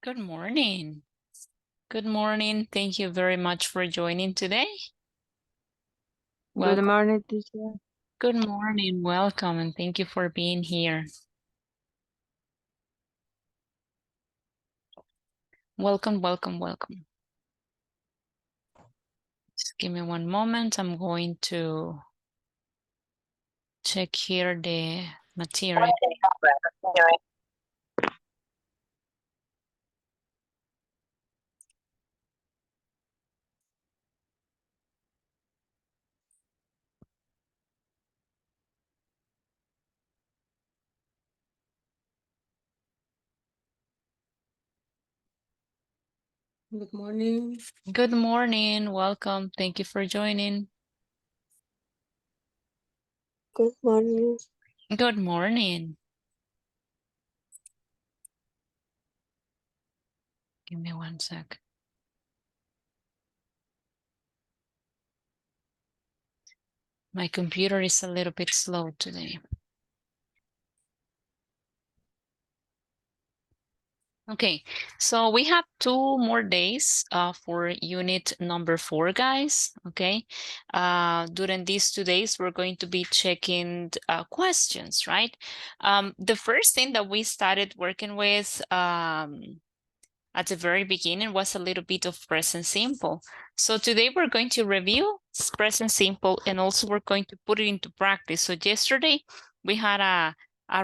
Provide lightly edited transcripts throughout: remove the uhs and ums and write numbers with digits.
Good morning. Good morning. Thank you very much for joining today. Good morning, teacher. Good morning. Welcome, and thank you for being here. Welcome, welcome, welcome. Just give me one moment. I'm going to check here the material. Good morning. Good morning. Welcome. Thank you for joining. Good morning. Good morning. Give me one sec. My computer is a little bit slow today. Okay, so we have 2 more days for unit number 4, guys. Okay, during these 2 days, we're going to be checking questions, right? The first thing that we started working with at the very beginning was a little bit of present simple. So today we're going to review present simple, and also we're going to put it into practice. So yesterday we had a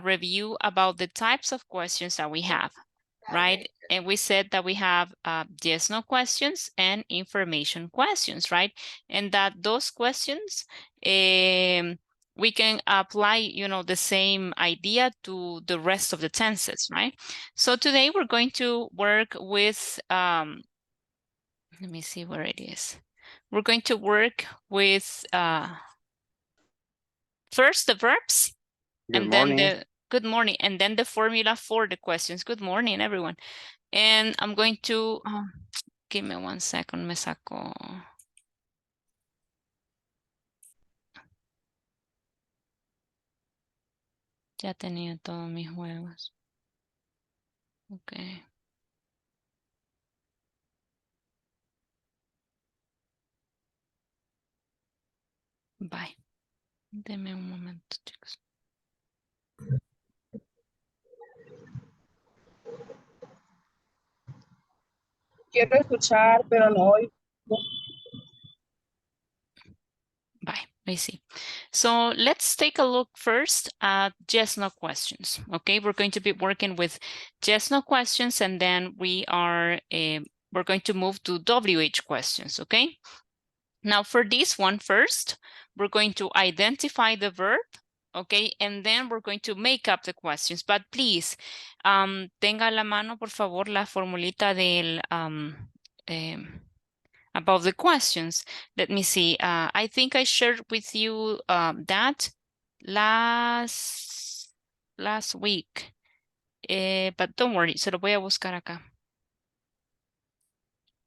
review about the types of questions that we have, right? And we said that we have yes, no questions and information questions, right? And that those questions, we can apply, the same idea to the rest of the tenses, right? So today we're going to work with, let me see where it is. We're going to work with first the verbs, and then good morning, and then the formula for the questions. Good morning, everyone. And I'm going to, give me 1 second, me saco. Ya tenía todos mis juegos. Okay. Bye. Deme un momento, chicos. Quiero escuchar, pero no oigo. Bye. I see. So let's take a look first at yes, no questions. Okay, we're going to be working with yes, no questions, and then we're going to move to WH questions. Okay. Now for this one first, we're going to identify the verb. Okay, and then we're going to make up the questions. But please, tenga a la mano, por favor, la formulita del about the questions. Let me see. I think I shared with you that last week. But don't worry, se lo voy a buscar acá.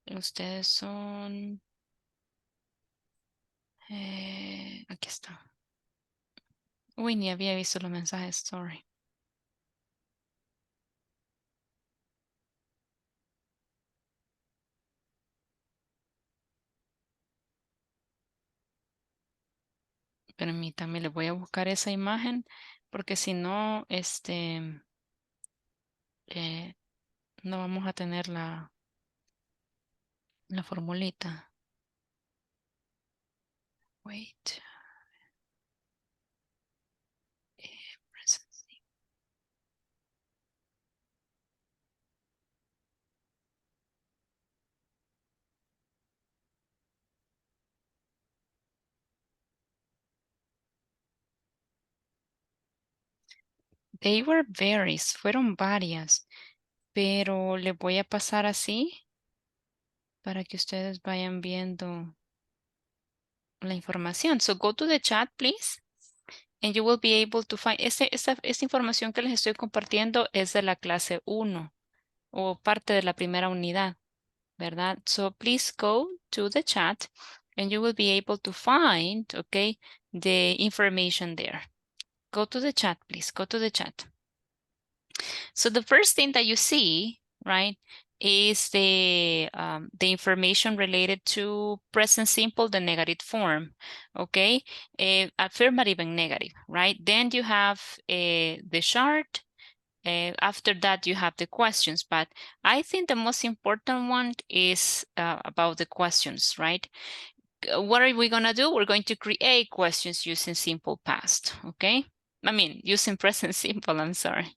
Ustedes son... aquí está. Uy, ni había visto los mensajes, sorry. Permítame, le voy a buscar esa imagen, porque si no, no vamos a tener la formulita. Wait. They were varies, fueron varias, pero le voy a pasar así para que ustedes vayan viendo la información. So go to the chat, please, and you will be able to find, esta información que les estoy compartiendo es de la clase 1 o parte de la primera unidad, ¿verdad? So please go to the chat and you will be able to find, okay, the information there. Go to the chat, please, go to the chat. So the first thing that you see, right, is the information related to present simple, the negative form, okay? Affirmative and negative, right? Then you have the chart. After that, you have the questions, but I think the most important one is about the questions, right? What are we gonna do? We're going to create questions using simple past, okay? I mean, using present simple, I'm sorry.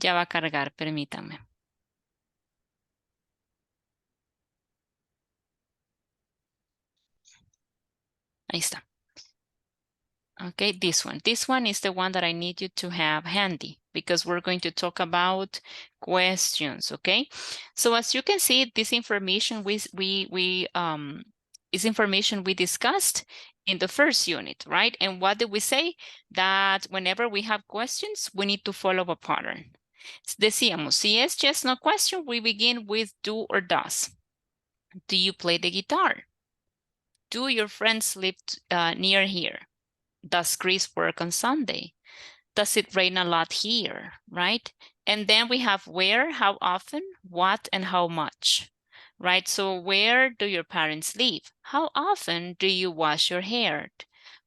Ya va a cargar, permítanme. Ahí está. Okay, this one. This one is the one that I need you to have handy because we're going to talk about questions, okay? So as you can see, this information is information we discussed in the first unit, right? And what did we say? That whenever we have questions, we need to follow a pattern. Decíamos, si es just no question, we begin with do or does. Do you play the guitar? Do your friends live near here? Does Chris work on Sunday? Does it rain a lot here, right? And then we have where, how often, what, and how much, right? So where do your parents live? How often do you wash your hair?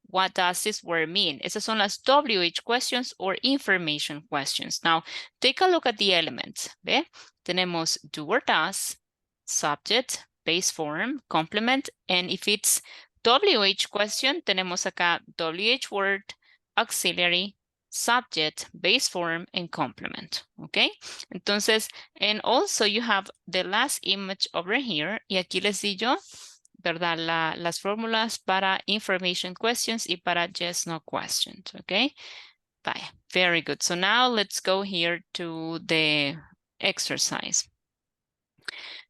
What does this word mean? Esas son las WH questions or information questions. Now, take a look at the elements. ¿Ve? Tenemos do or does, subject, base form, complement, and if it's WH question, tenemos acá WH word, auxiliary, subject, base form, and complement, okay? Entonces, and also you have the last image over here, y aquí les di yo, ¿verdad? Las fórmulas para information questions y para yes, no questions, okay? Bye. Very good. So now let's go here to the exercise.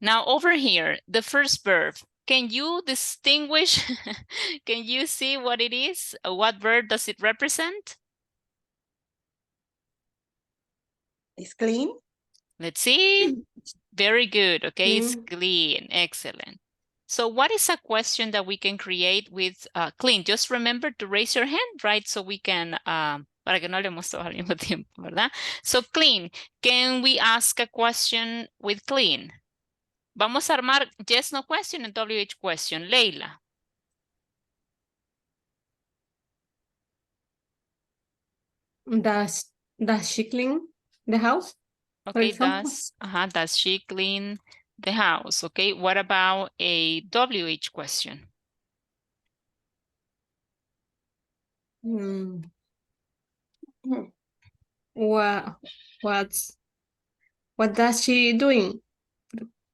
Now over here, the first verb, can you distinguish? Can you see what it is? What verb does it represent? It's clean. Let's see. Very good. Okay, it's Clean. clean. Excellent. So what is a question that we can create with clean? Just remember to raise your hand, right? So we can, para que no hablemos todos al mismo tiempo, ¿verdad? So clean, can we ask a question with clean? Vamos a armar yes, no question and WH question. Leila. Does she clean the house? For Okay, example? does she clean the house? Okay, what about a WH question? Hmm. What does she doing?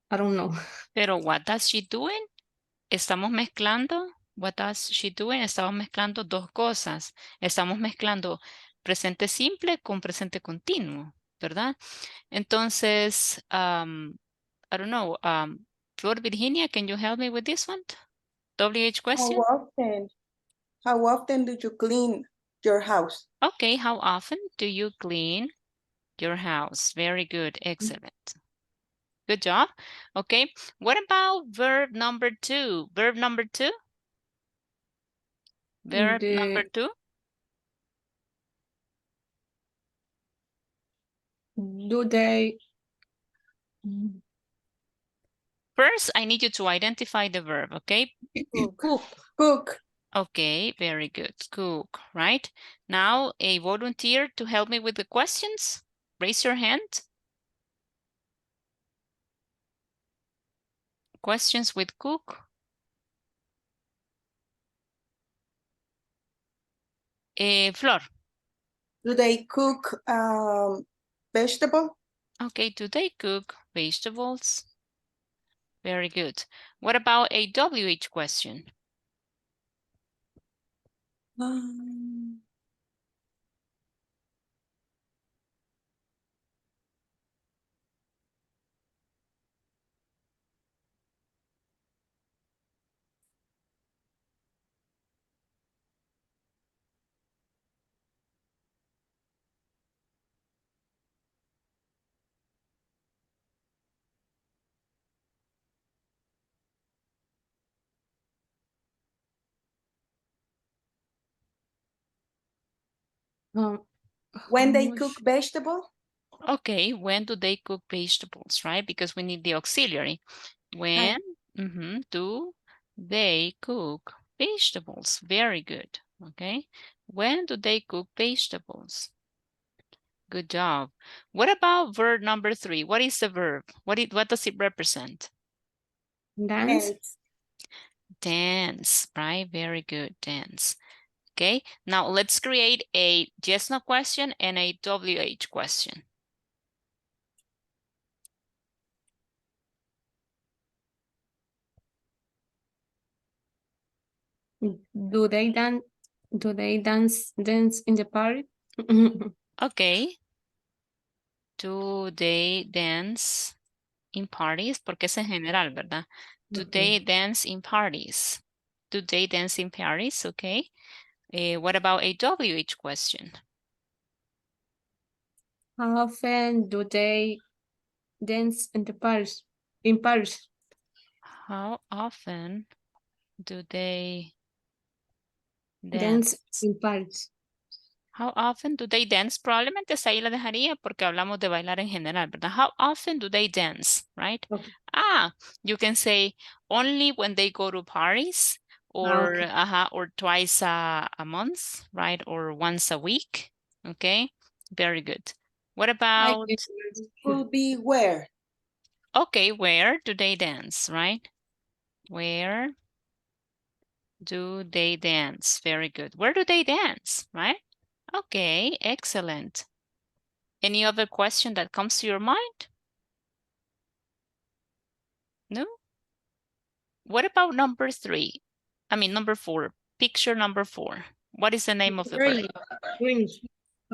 I don't know. Pero what does she doing? Estamos mezclando, what does she doing? Estamos mezclando dos cosas. Estamos mezclando presente simple con presente continuo, ¿verdad? Entonces, I don't know, Flor Virginia, can you help me with this one? WH question? How often do you clean your house? Okay, how often do you clean your house? Very good, excellent. Good job. Okay, what about verb number 2? Verb number 2? Verb number 2? Do they First, I need you to identify the verb, okay? Cook. Okay, very good. Cook, right? Now, a volunteer to help me with the questions. Raise your hand. Questions with cook. Flor. Do they cook vegetable? Okay, do they cook vegetables? Very good. What about a WH question? When they cook vegetable? Okay, when do they cook vegetables, right? Because we need the auxiliary. When do they cook vegetables? Very good, okay? When do they cook vegetables? Good job. What about verb number 3? What is the verb? What does it represent? Dance. Dance, right? Very good, dance. Okay, now let's create a yes, no question and a WH question. Do they dance? Do they dance in the party? Okay. Do they dance in parties? Porque es en general, ¿verdad? Do they dance in parties? Do they dance in parties? Okay. What about a WH question? How often do they dance in the Paris? In Paris? How often do they Dance dance? in Paris. How often do they dance? Probablemente esa ahí la dejaría porque hablamos de bailar en general, ¿verdad? How often do they dance, right? Okay. You can say only when they go to parties or, Okay. or twice a month, right? Or once a week, okay? Very good. What about, Could be where. okay, where do they dance, right? Where do they dance? Very good. Where do they dance, right? Okay, excellent. Any other question that comes to your mind? No? What about number 3? I mean, number 4. Picture number 4. What is the name of the verb? Drink.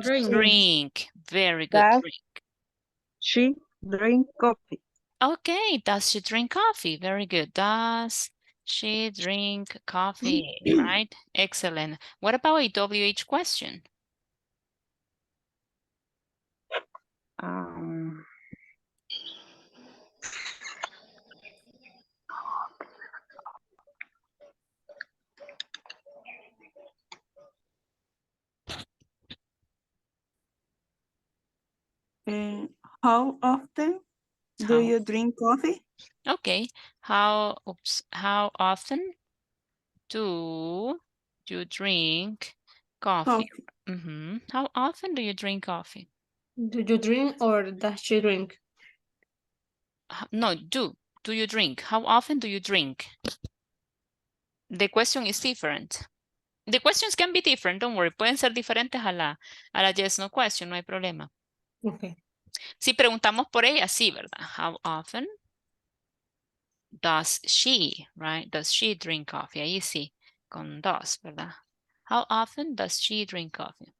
Drink. Very good. Does Drink. she drink coffee? Okay. Does she drink coffee? Very good. Does she drink coffee? Right? Excellent. What about a WH question? How often do you drink coffee? Okay. How often do you drink coffee? How often do you drink coffee? Do you drink or does she drink? No, do you drink? How often do you drink? The question is different. The questions can be different, don't worry. Pueden ser diferentes a la yes, no question, no hay problema. Okay. Si preguntamos por ella, sí, ¿verdad? How often does she, right? Does she drink coffee? Ahí sí, con does, ¿verdad? How often does she drink coffee?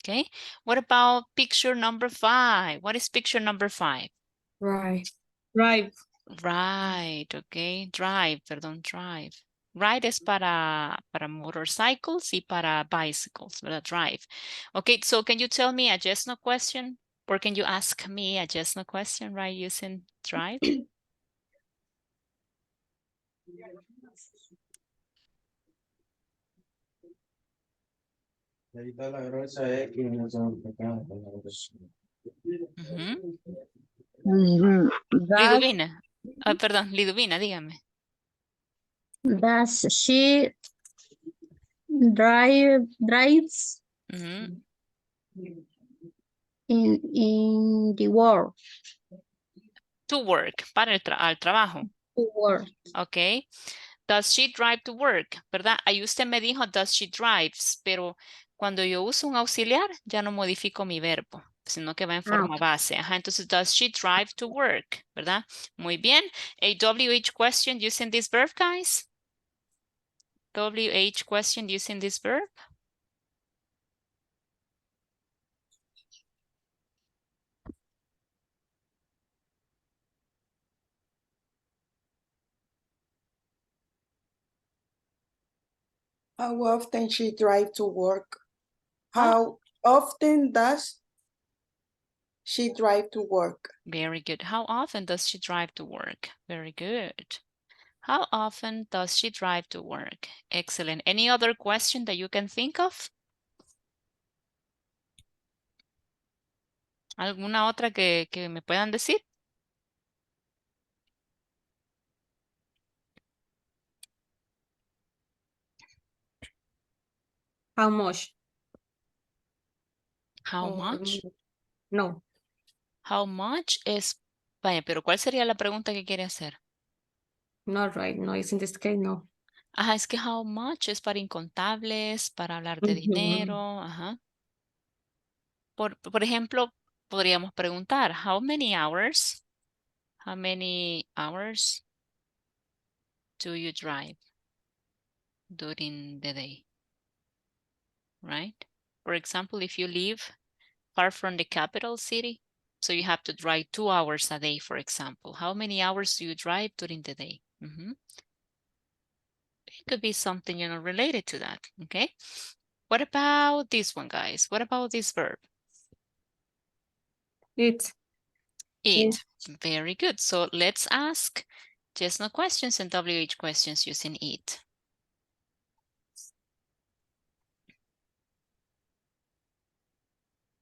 Okay, what about picture number 5? What is picture number 5? Right. Right. Right, okay, drive, perdón, drive. Ride es para motorcycles y para bicycles, ¿verdad? Drive. Okay, so can you tell me a yes, no question? Or can you ask me a yes, no question, right, using drive? Liduvina. Perdón, Liduvina, dígame. Does she drives in the world? To work, para al trabajo. To work. Okay. Does she drive to work? ¿Verdad? Ahí usted me dijo, does she drives, pero cuando yo uso un auxiliar, ya no modifico mi verbo, sino que va en forma base. Ajá, entonces, does she drive to work? ¿Verdad? Muy bien. A WH question using this verb, guys? WH question using this verb? How often she drive to work? How often does she drive to work? Very good. How often does she drive to work? Very good. How often does she drive to work? Excellent. Any other question that you can think of? ¿Alguna otra que me puedan decir? How much? How Or much? no, How much es... Vaya, pero ¿cuál sería la pregunta que quiere hacer? not right. No, it's in this case, no. Ajá, es que how much es para incontables, para hablar de Mhm. dinero, ajá. Por ejemplo, podríamos preguntar, how many hours do you drive during the day? Right? For example, if you live far from the capital city, so you have to drive 2 hours a day, for example. How many hours do you drive during the day? It could be something, related to that, okay? What about this one, guys? What about this verb? It's Eat. Very good. So let's ask just no questions and WH questions using eat.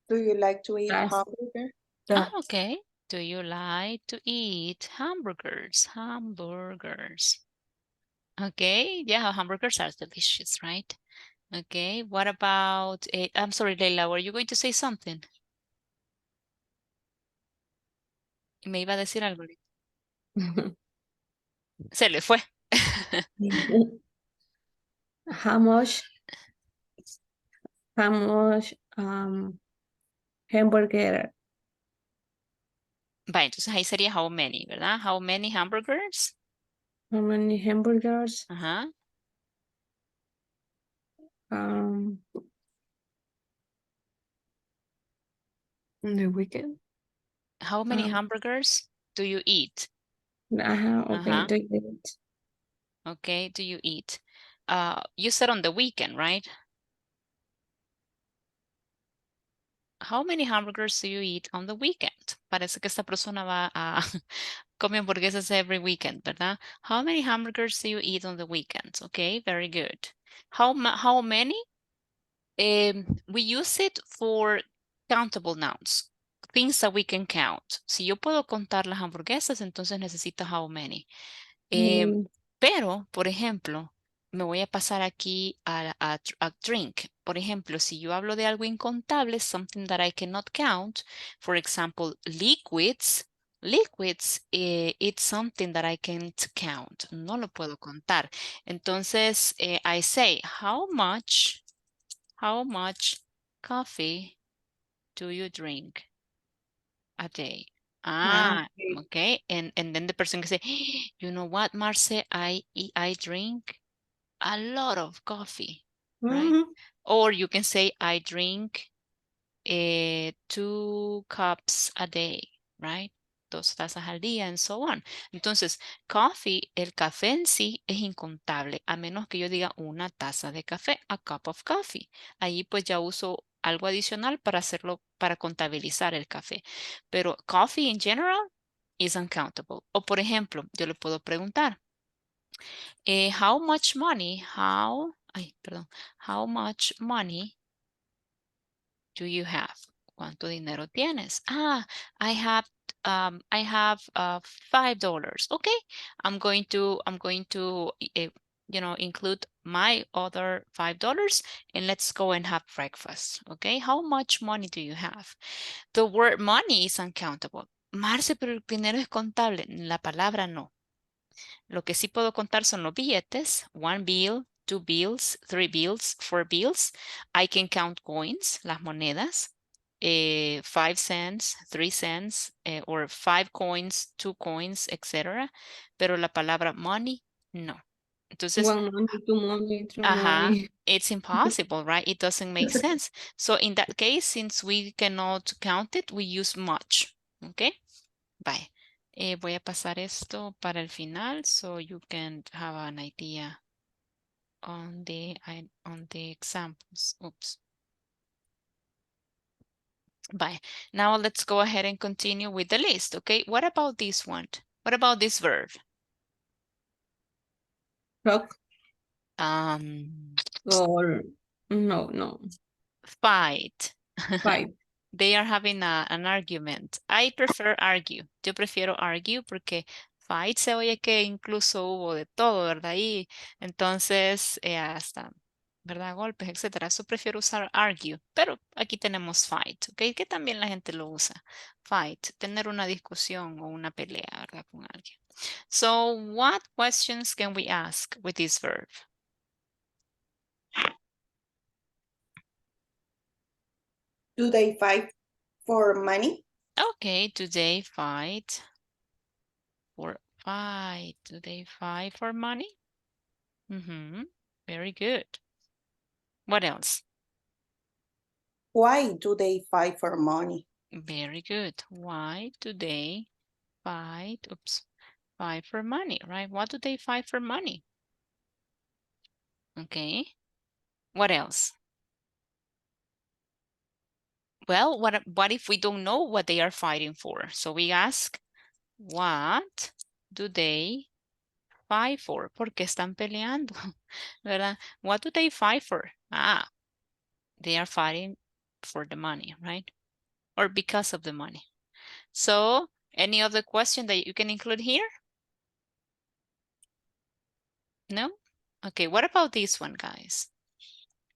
Do you like to eat Yes. hamburger? Okay. Do you like to eat hamburgers? Hamburgers. Okay. Yeah, hamburgers are delicious, right? Okay. What about I'm sorry, Leila, were you going to say something? Me iba a decir algo. Se le fue. How much hamburger? Va, entonces ahí sería how many, ¿verdad? How many hamburgers? How many hamburgers? Ajá. On the weekend? How many hamburgers do you eat? Okay. Ajá. Do you eat? Okay, do you eat? You said on the weekend, right? How many hamburgers do you eat on the weekend? Parece que esta persona va a come hamburguesas every weekend, ¿verdad? How many hamburgers do you eat on the weekend? Okay, very good. How many? We use it for countable nouns, things that we can count. Si yo puedo contar las hamburguesas, entonces necesito how many. Pero, por ejemplo, me voy a pasar aquí a drink. Por ejemplo, si yo hablo de algo incontable, something that I cannot count, for example, liquids, it's something that I can't count. No lo puedo contar. Entonces, I say, how much coffee do you drink a day? Okay. And then the person can say, you know what, Marce, I drink a lot of coffee, right? Or you can say, I drink 2 cups a day, right? 2 tazas al día, and so on. Entonces, coffee, el café en sí es incontable, a menos que yo diga una taza de café, a cup of coffee. Ahí pues ya uso algo adicional para hacerlo, para contabilizar el café. Pero coffee in general is uncountable. O por ejemplo, yo le puedo preguntar, how much money do you have? ¿Cuánto dinero tienes? I have $5. Okay, I'm going to include my other $5 and let's go and have breakfast. Okay, how much money do you have? The word money is uncountable. Marce, pero el dinero es contable. La palabra no. Lo que sí puedo contar son los billetes. 1 bill, 2 bills, 3 bills, 4 bills. I can count coins, las monedas. 5 cents, 3 cents, or 5 coins, 2 coins, etc. Pero la palabra money, no. Entonces, 1 money, 2 money, 3 money. it's impossible, right? It doesn't make sense. So in that case, since we cannot count it, we use much. Okay? Bye. Voy a pasar esto para el final so you can have an idea on the examples. Oops. Bye. Now let's go ahead and continue with the list. Okay, what about this one? What about this verb? talk Um, or no, fight. fight. They are having an argument. I prefer argue. Yo prefiero argue porque fight se oye que incluso hubo de todo, ¿verdad? Y entonces hasta, ¿verdad? Golpes, etcétera. Eso prefiero usar argue. Pero aquí tenemos fight, ¿ok? Que también la gente lo usa. Fight, tener una discusión o una pelea, ¿verdad? Con alguien. So, what questions can we ask with this verb? Do they fight for money? Okay, do they fight for fight? Do they fight for money? Very good. What else? Why do they fight for money? Very good. Why do they fight? Oops, fight for money, right? What do they fight for money? Okay. What else? Well, what if we don't know what they are fighting for? So we ask, what do they fight for? ¿Por qué están peleando? ¿Verdad? What do they fight for? Ah, they are fighting for the money, right? Or because of the money. So, any other question that you can include here? No? Okay, what about this one, guys?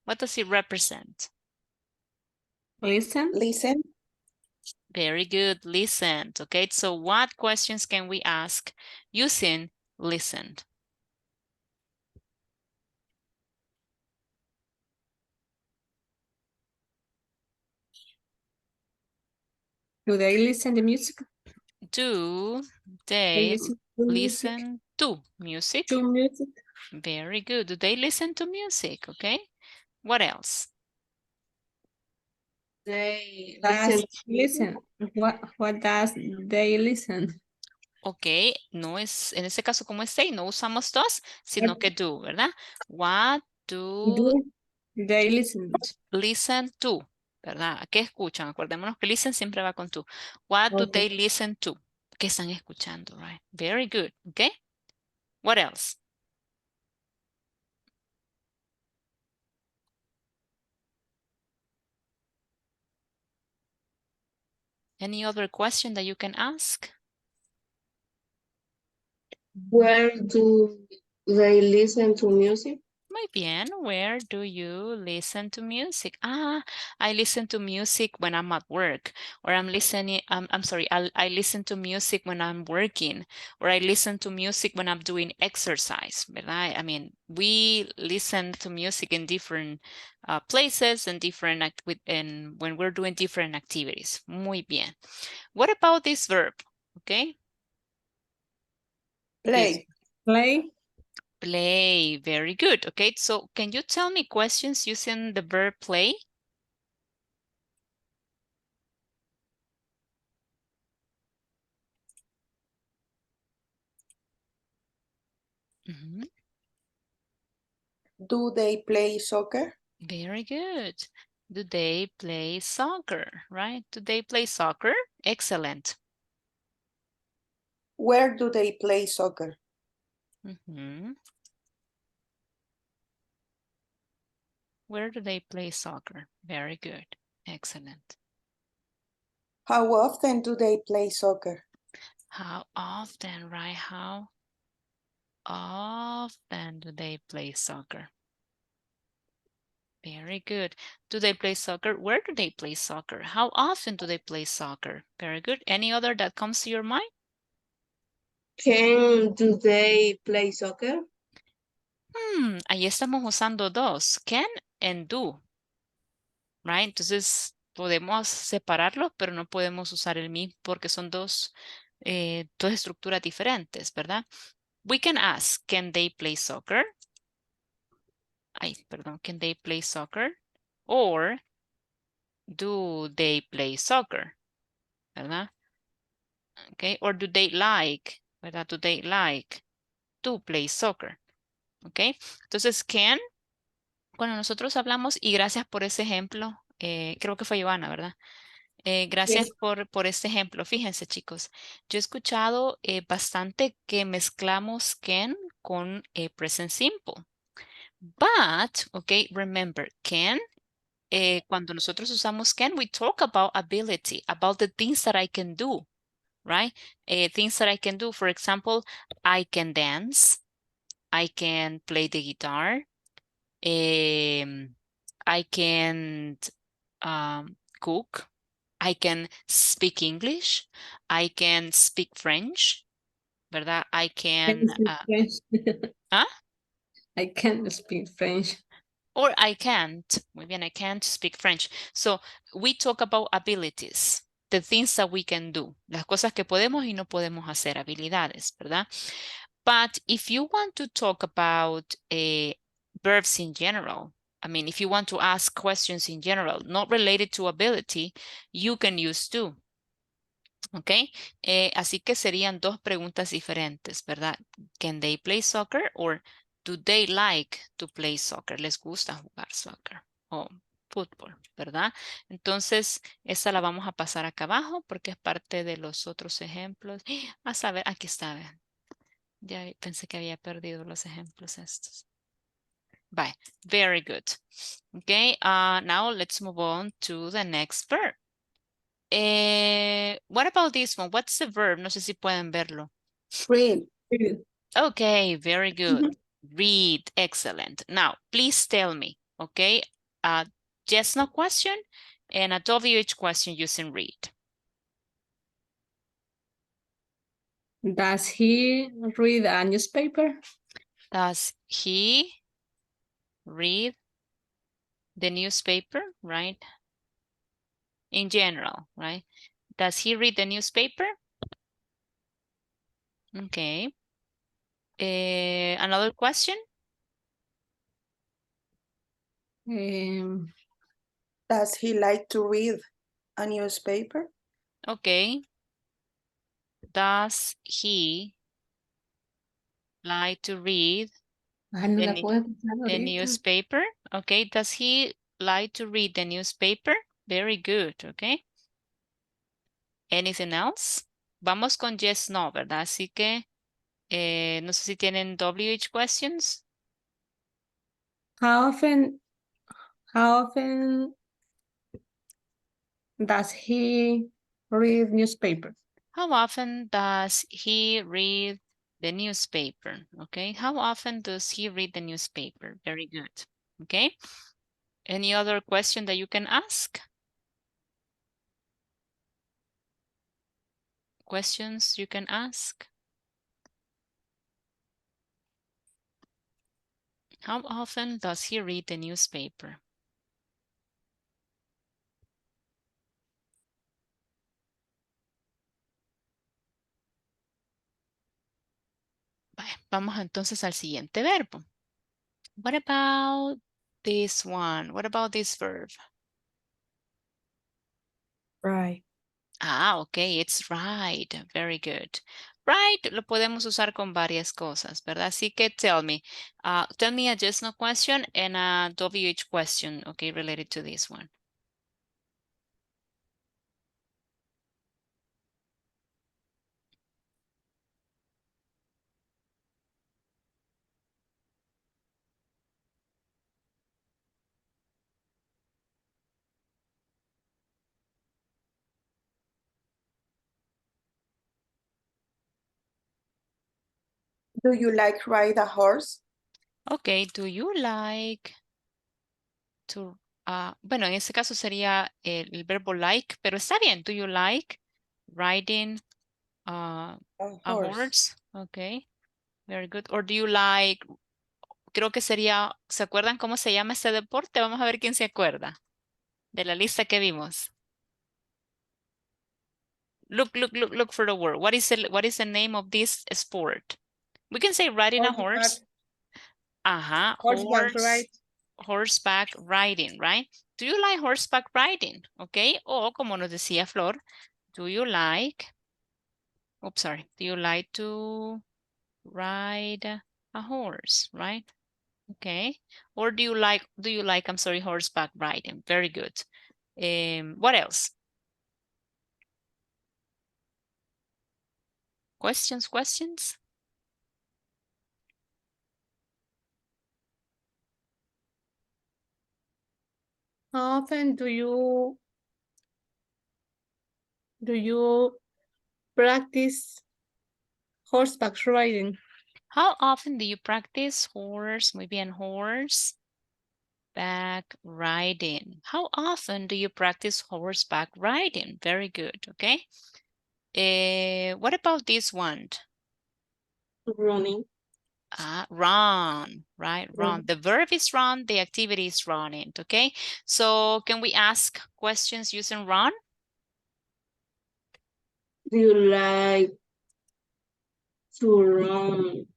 What does it represent? Listen. Listen. Very good, listened. Okay, so what questions can we ask using listened? Do they listen to music? Do They they listen to music. listen to music? To music. Very good. Do they listen to music? Okay. What else? They Listen. What does they listen? Ok, no es, en ese caso como es say, no usamos does, sino que do, ¿verdad? What do Do they listen? listen to, ¿verdad? ¿A qué escuchan? Acordémonos que listen siempre va con to. What do Okay. they listen to? ¿Qué están escuchando, right? Very good, okay? What else? Any other question that you can ask? Where do they listen to music? Muy bien. Where do you listen to music? Ah, I listen to music when I'm at work, or I'm listening. I'm sorry. I listen to music when I'm working, or I listen to music when I'm doing exercise. ¿Verdad? I mean, we listen to music in different places and different and when we're doing different activities. Muy bien. What about this verb? Okay. This Play. Play. play. Very good. Okay, so can you tell me questions using the verb play? Do they play soccer? Very good. Do they play soccer, right? Do they play soccer? Excellent. Where do they play soccer? Where do they play soccer? Very good. Excellent. How often do they play soccer? How often, right? How often do they play soccer? Very good. Do they play soccer? Where do they play soccer? How often do they play soccer? Very good. Any other that comes to your mind? Do they play soccer? Ahí estamos usando dos, can and do, right? Entonces podemos separarlos, pero no podemos usar el mismo porque son dos estructuras diferentes, ¿verdad? We can ask, can they play soccer? Ay, perdón, can they play soccer? Or do they play soccer? ¿Verdad? Okay, or do they like, ¿verdad? Do they like to play soccer? Okay, entonces can, cuando nosotros hablamos, y gracias por ese ejemplo, creo que fue Ivana, ¿verdad? Gracias Yes. por este ejemplo. Fíjense, chicos, yo he escuchado bastante que mezclamos can con present simple. But, okay, remember, can, cuando nosotros usamos can, we talk about ability, about the things that I can do, right? Things that I can do. For example, I can dance. I can play the guitar. I can cook. I can speak English. I can speak French, ¿verdad? I can, ¿ah? I can't speak French. Or I can't. Muy bien, I can't speak French. So we talk about abilities, the things that we can do, las cosas que podemos y no podemos hacer, habilidades, ¿verdad? But if you want to talk about verbs in general, I mean, if you want to ask questions in general, not related to ability, you can use do. ¿Ok? Así que serían dos preguntas diferentes, ¿verdad? Can they play soccer or do they like to play soccer? ¿Les gusta jugar soccer o fútbol, verdad? Entonces, esa la vamos a pasar acá abajo porque es parte de los otros ejemplos. A saber, aquí está, vean. Ya pensé que había perdido los ejemplos estos. Bye. Very good. Okay, now let's move on to the next verb. What about this one? What's the verb? No sé si pueden verlo. Read. Okay, very good. Read, excellent. Now, please tell me, okay, yes, no question and a WH question using read. Does he read a newspaper? Does he read the newspaper, right? In general, right? Does he read the newspaper? Okay. Another question? Does he like to read a newspaper? Okay. Does he like to read Ah, no la the, puedo escuchar the ahorita. newspaper? Okay. Does he like to read the newspaper? Very good. Okay. Anything else? Vamos con yes, no, ¿verdad? Así que no sé si tienen WH questions. How often does he read newspaper? How often does he read the newspaper? Okay. How often does he read the newspaper? Very good. Okay. Any other question that you can ask? Questions you can ask? How often does he read the newspaper? Vamos entonces al siguiente verbo. What about this one? What about this verb? Right. Ah, okay, it's right. Very good. Right, lo podemos usar con varias cosas, ¿verdad? Así que tell me a yes, no question and a WH question, okay, related to this one. Do you like ride a horse? Okay, do you like to, bueno, en este caso sería el verbo like, pero está bien. Do you like riding a horse? Okay, very good. Or do you like, creo que sería, ¿se acuerdan cómo se llama este deporte? Vamos a ver quién se acuerda de la lista que vimos. Look for the word. What is the name of this sport? We can say riding a horse. Ajá, Horseback ride. horseback riding, right? Do you like horseback riding? Okay, o como nos decía Flor, do you like, oops, sorry, do you like to ride a horse, right? Okay, or do you like, I'm sorry, horseback riding? Very good. What else? Questions? How often do you practice horseback riding? How often do you practice muy bien, horseback riding? How often do you practice horseback riding? Very good, okay? What about this one? Running. Run, right? Run. The verb is run, the activity is running, okay? So can we ask questions using run? Do you like to run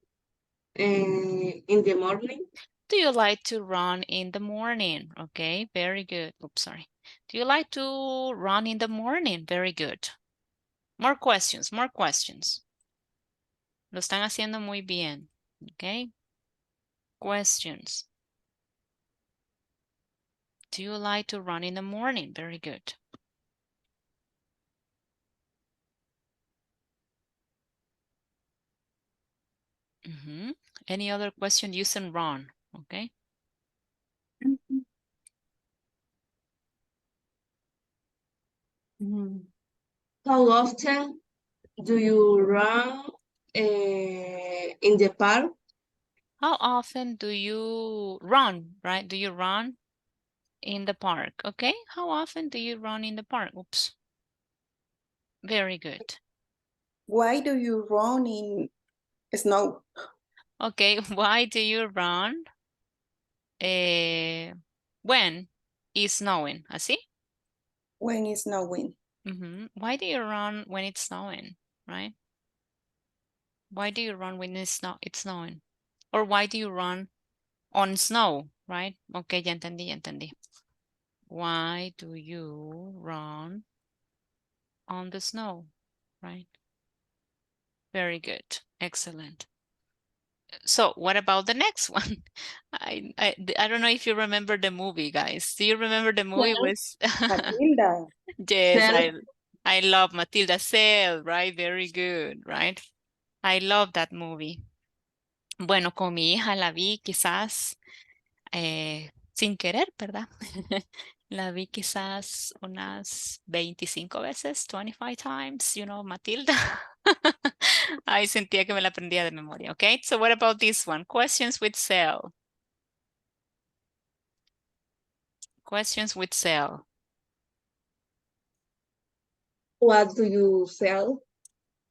in the morning? Do you like to run in the morning? Okay, very good. Oops, sorry. Do you like to run in the morning? Very good. More questions, more questions. Lo están haciendo muy bien. Okay. Questions. Do you like to run in the morning? Very good. Any other question using run? Okay. How often do you run in the park? How often do you run, right? Do you run in the park? Okay. How often do you run in the park? Oops. Very good. Why do you run in snow? Okay. Why do you run when it's snowing? ¿Así? When it's snowing. Why do you run when it's snowing, right? Why do you run when it's snowing? Or why do you run on snow, right? Okay, ya entendí, ya entendí. Why do you run on the snow, right? Very good. Excellent. So what about the next one? I don't know if you remember the movie, guys. Do you remember the movie with Matilda. Yes, Self. I love Matilda Cell, right? Very good, right? I love that movie. Bueno, con mi hija la vi quizás sin querer, ¿verdad? La vi quizás unas 25 veces, 25 times, you know, Matilda. Ahí sentía que me la aprendía de memoria, okay? So what about this one? Questions with Cell. Questions with Cell. What do you sell?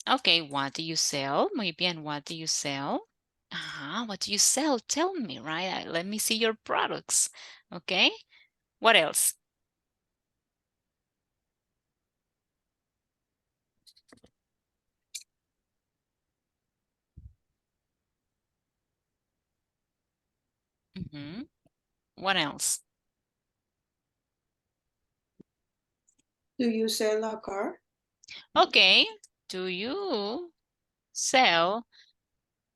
Okay, what do you sell? Muy bien, what do you sell? What do you sell? Tell me, right? Let me see your products, okay? What else? What else? Do you sell a car? Okay, do you sell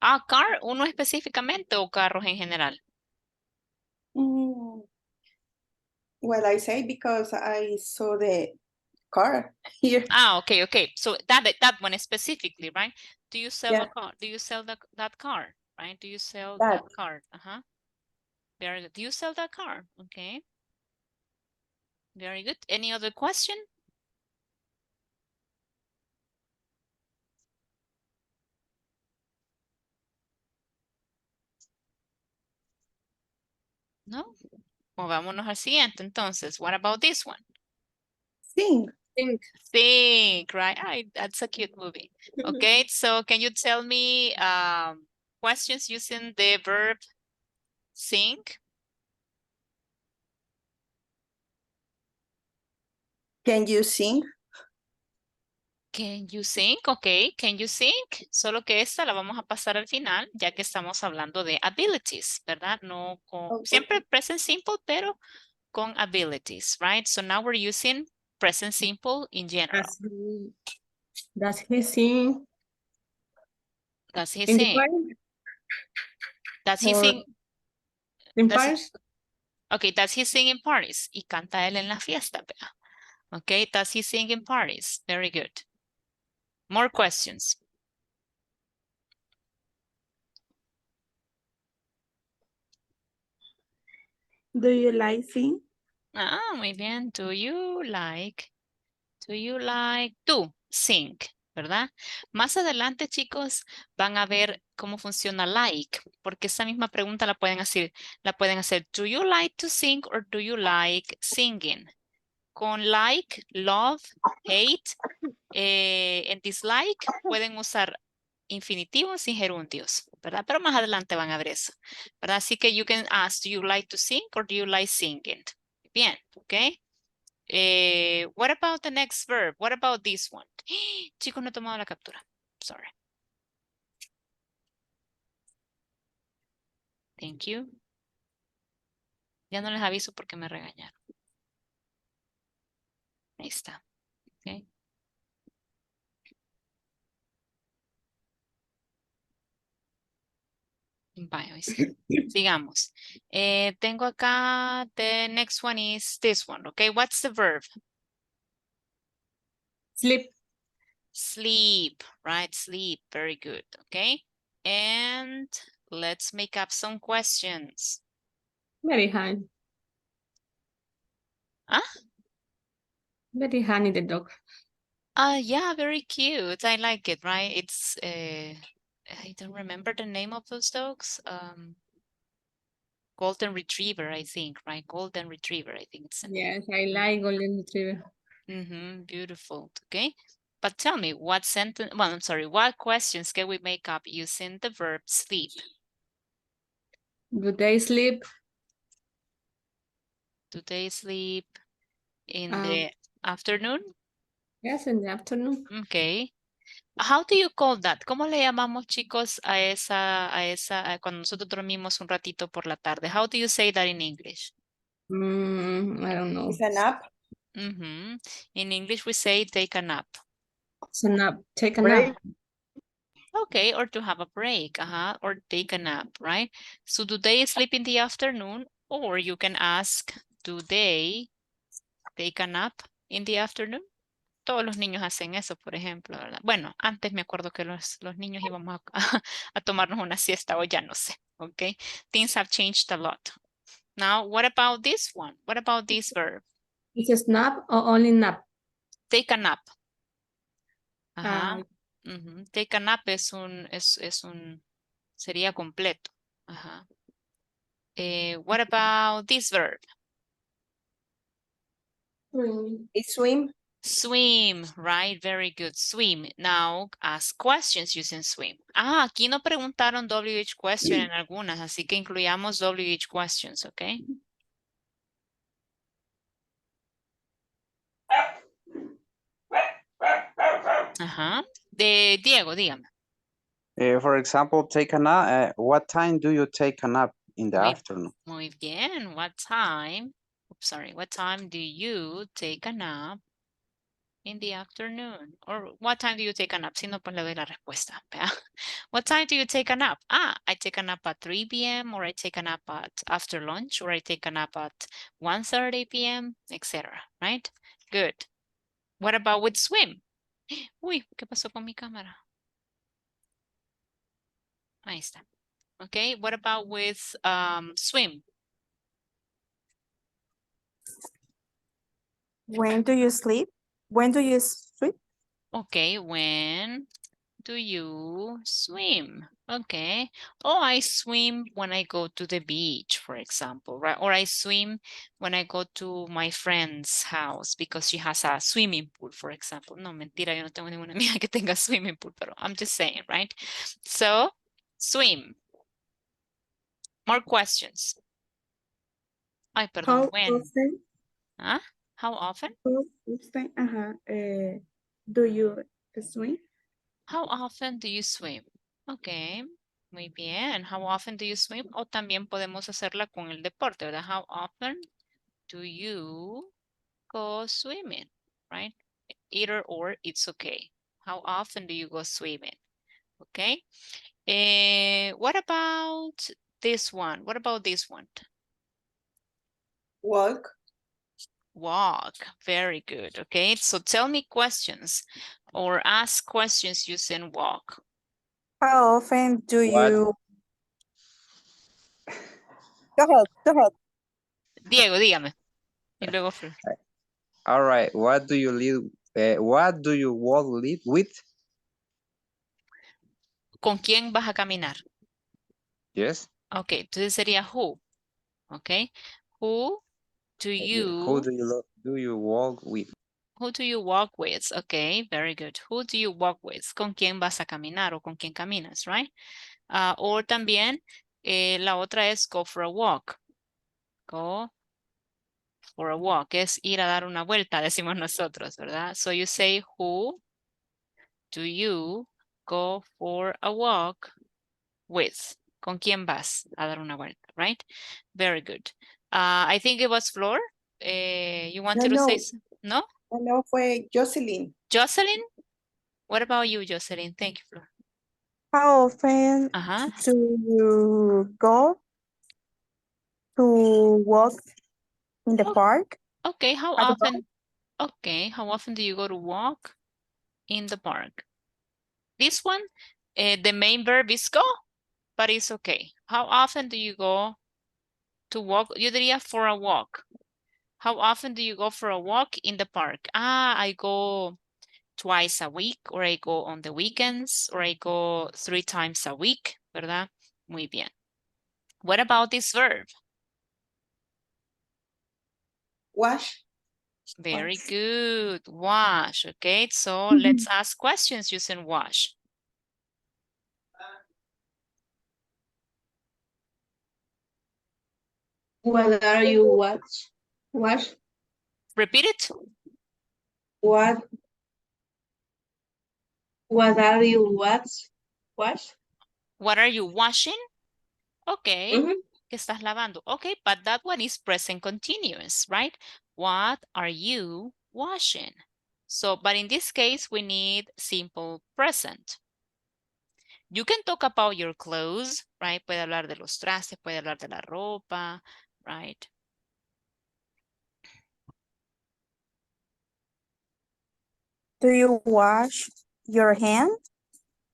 a car, uno específicamente o carros en general? Well, I say because I saw the car here. Okay. So that one specifically, right? Do you sell Yeah. a car? Do you sell that car, right? Do you sell That. that car? Very good. Do you sell that car? Okay. Very good. Any other question? No? Movámonos al siguiente. Entonces, what about this one? Sing. Think, right? That's a cute movie. Okay, so can you tell me questions using the verb sing? Can you sing? Can you sing? Ok, can you sing? Solo que esta la vamos a pasar al final, ya que estamos hablando de abilities, ¿verdad? No con, siempre present simple, pero con abilities, right? So now we're using present simple in general. Does he sing Does he in the sing? park? Does he Or sing? in Does he, Paris? okay, does he sing in parties? Y canta él en la fiesta, vea. Okay, does he sing in parties? Very good. More questions. Do you like sing? Ah, muy bien. Do you like to sing? ¿Verdad? Más adelante, chicos, van a ver cómo funciona like, porque esa misma pregunta la pueden hacer, do you like to sing or do you like singing? Con like, love, hate, en dislike pueden usar infinitivos y gerundios, ¿verdad? Pero más adelante van a ver eso, ¿verdad? Así que you can ask, do you like to sing or do you like singing? Bien, ¿ok? What about the next verb? What about this one? Chicos, no he tomado la captura. Sorry. Thank you. Ya no les aviso porque me regañaron. Ahí está. Okay. Vaya, ahí sí. Sigamos. Tengo acá, the next one is this one, okay? What's the verb? Sleep. Sleep, right? Sleep, very good, okay? And let's make up some questions. Very honey. Huh? Very honey, the dog. Yeah, very cute. I like it, right? It's, I don't remember the name of those dogs. Golden Retriever, I think, right? Golden Retriever, I think it's the name. Yes, I like golden retriever. Beautiful, okay? But tell me, what sentence, well, I'm sorry, what questions can we make up using the verb sleep? Do they sleep? Do they sleep in Um, the afternoon? Yes, in the afternoon. Okay. How do you call that? ¿Cómo le llamamos, chicos, cuando nosotros dormimos un ratito por la tarde? How do you say that in English? I don't know. It's a nap. In English, we say take a nap. It's a nap. Take a Break. nap. Okay, or to have a break, or take a nap, right? So do they sleep in the afternoon? Or you can ask, do they take a nap in the afternoon? Todos los niños hacen eso, por ejemplo, ¿verdad? Bueno, antes me acuerdo que los niños íbamos a tomarnos una siesta, o ya no sé, okay? Things have changed a lot. Now, what about this one? What about this verb? It's a snap or only nap? Take a nap. Ajá. Um, Take a nap sería completo. Ajá. What about this verb? It's swim. Swim, right? Very good. Swim. Now, ask questions using swim. Aquí no preguntaron WH question en algunas, así que incluyamos WH questions, ¿ok? Ajá. De Diego, dígame. For example, take a nap. What time do you take a nap in the afternoon? Muy bien. What time do you take a nap in the afternoon? Or what time do you take a nap? Si no, pues le doy la respuesta. ¿Vea? What time do you take a nap? I take a nap at 3 p.m. or I take a nap after lunch or I take a nap at 1:30 p.m., etc. Right? Good. What about with swim? Uy, ¿qué pasó con mi cámara? Ahí está. Okay, what about with swim? When do you sleep? When do you sleep? Okay, when do you swim? Okay. Oh, I swim when I go to the beach, for example, right? Or I swim when I go to my friend's house because she has a swimming pool, for example. No, mentira, yo no tengo ninguna amiga que tenga swimming pool, pero I'm just saying, right? So, swim. More questions. Ay, perdón, How when? often? Huh? How often? How often? Do you swim? How often do you swim? Okay, muy bien. How often do you swim? O también podemos hacerla con el deporte, ¿verdad? How often do you go swimming, right? Either or, it's okay. How often do you go swimming? Okay. What about this one? What about this one? Walk. Walk. Very good. Okay. So tell me questions or ask questions using walk. How often do What? you? Go ahead. Diego, dígame. Y luego Flor. All right. What do you walk live with? ¿Con quién vas a caminar? Yes. Ok, entonces sería who. Ok. Who do Who do you walk with? Who do you walk with? Okay, very good. Who do you walk with? ¿Con quién vas a caminar o con quién caminas, right? O también la otra es go for a walk. Go for a walk. Es ir a dar una vuelta, decimos nosotros, ¿verdad? So you say, who do you go for a walk with? ¿Con quién vas a dar una vuelta, right? Very good. I think it was Flor. You wanted to say no? No, fue Jocelyn. Jocelyn? What about you, Jocelyn? Thank you, Flor. How often do you go to walk in the park? Okay, how At the park? often? Okay, how often do you go to walk in the park? This one, the main verb is go, but it's okay. How often do you go to walk? Yo diría for a walk. How often do you go for a walk in the park? I go twice a week, or I go on the weekends, or I go 3 times a week, ¿verdad? Muy bien. What about this verb? Wash. Very good. Wash. Okay, so let's ask questions using wash. What are you watch? Repeat it. What are you watch? What are you washing? Okay. Mhm. ¿Qué estás lavando? Okay, but that one is present continuous, right? What are you washing? So, but in this case, we need simple present. You can talk about your clothes, right? Puede hablar de los trastes, puede hablar de la ropa, right? Do you wash your hands?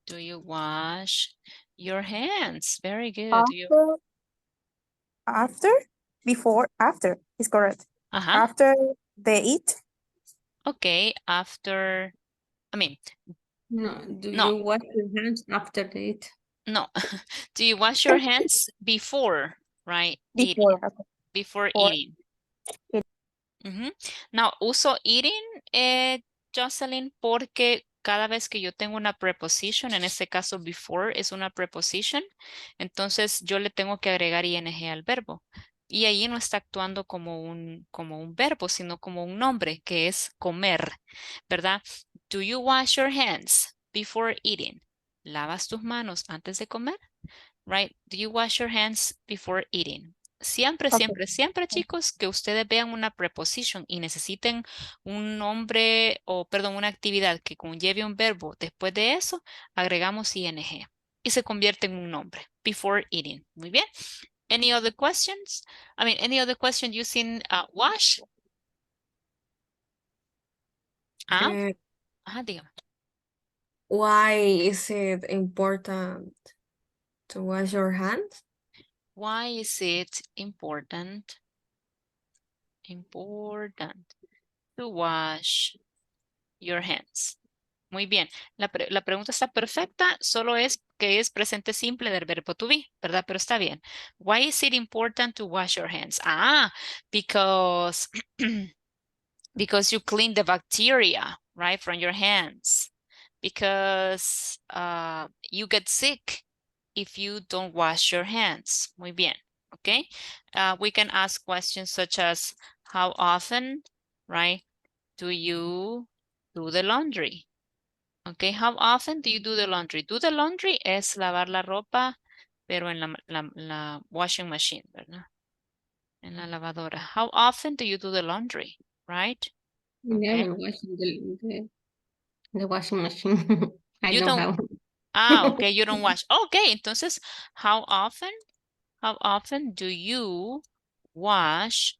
Do you wash your hands? Very good. After? Before? After is correct. Uh-huh. After they eat? Okay, after, I mean, No, do No. you wash your hands after they eat? no. Do you wash your hands before, right? Eating. Before. Okay. Before Before. eating. Now, uso eating, Jocelyn, porque cada vez que yo tengo una preposition, en este caso before es una preposition, entonces yo le tengo que agregar ing al verbo. Y ahí no está actuando como un verbo, sino como un nombre, que es comer, ¿verdad? Do you wash your hands before eating? ¿Lavas tus manos antes de comer? Right? Do you wash your hands before eating? Siempre, Okay. siempre, siempre, chicos, que ustedes vean una preposition y necesiten un nombre o, perdón, una actividad que conlleve un verbo, después de eso, agregamos ing y se convierte en un nombre. Before eating. Muy bien. Any other questions? I mean, any other question using wash? Dígame. Why is it important to wash your hands? Why is it important to wash your hands? Muy bien. La pregunta está perfecta, solo es que es presente simple del verbo to be, ¿verdad? Pero está bien. Why is it important to wash your hands? Because because you clean the bacteria, right, from your hands. Because you get sick if you don't wash your hands. Muy bien. Okay. We can ask questions such as how often, right, do you do the laundry? Okay, how often do you do the laundry? Do the laundry es lavar la ropa, pero en la washing machine, ¿verdad? En la lavadora. How often do you do the laundry, right? Never washing the washing machine. I You know don't. how. Okay, you don't wash. Okay, entonces, how often do you wash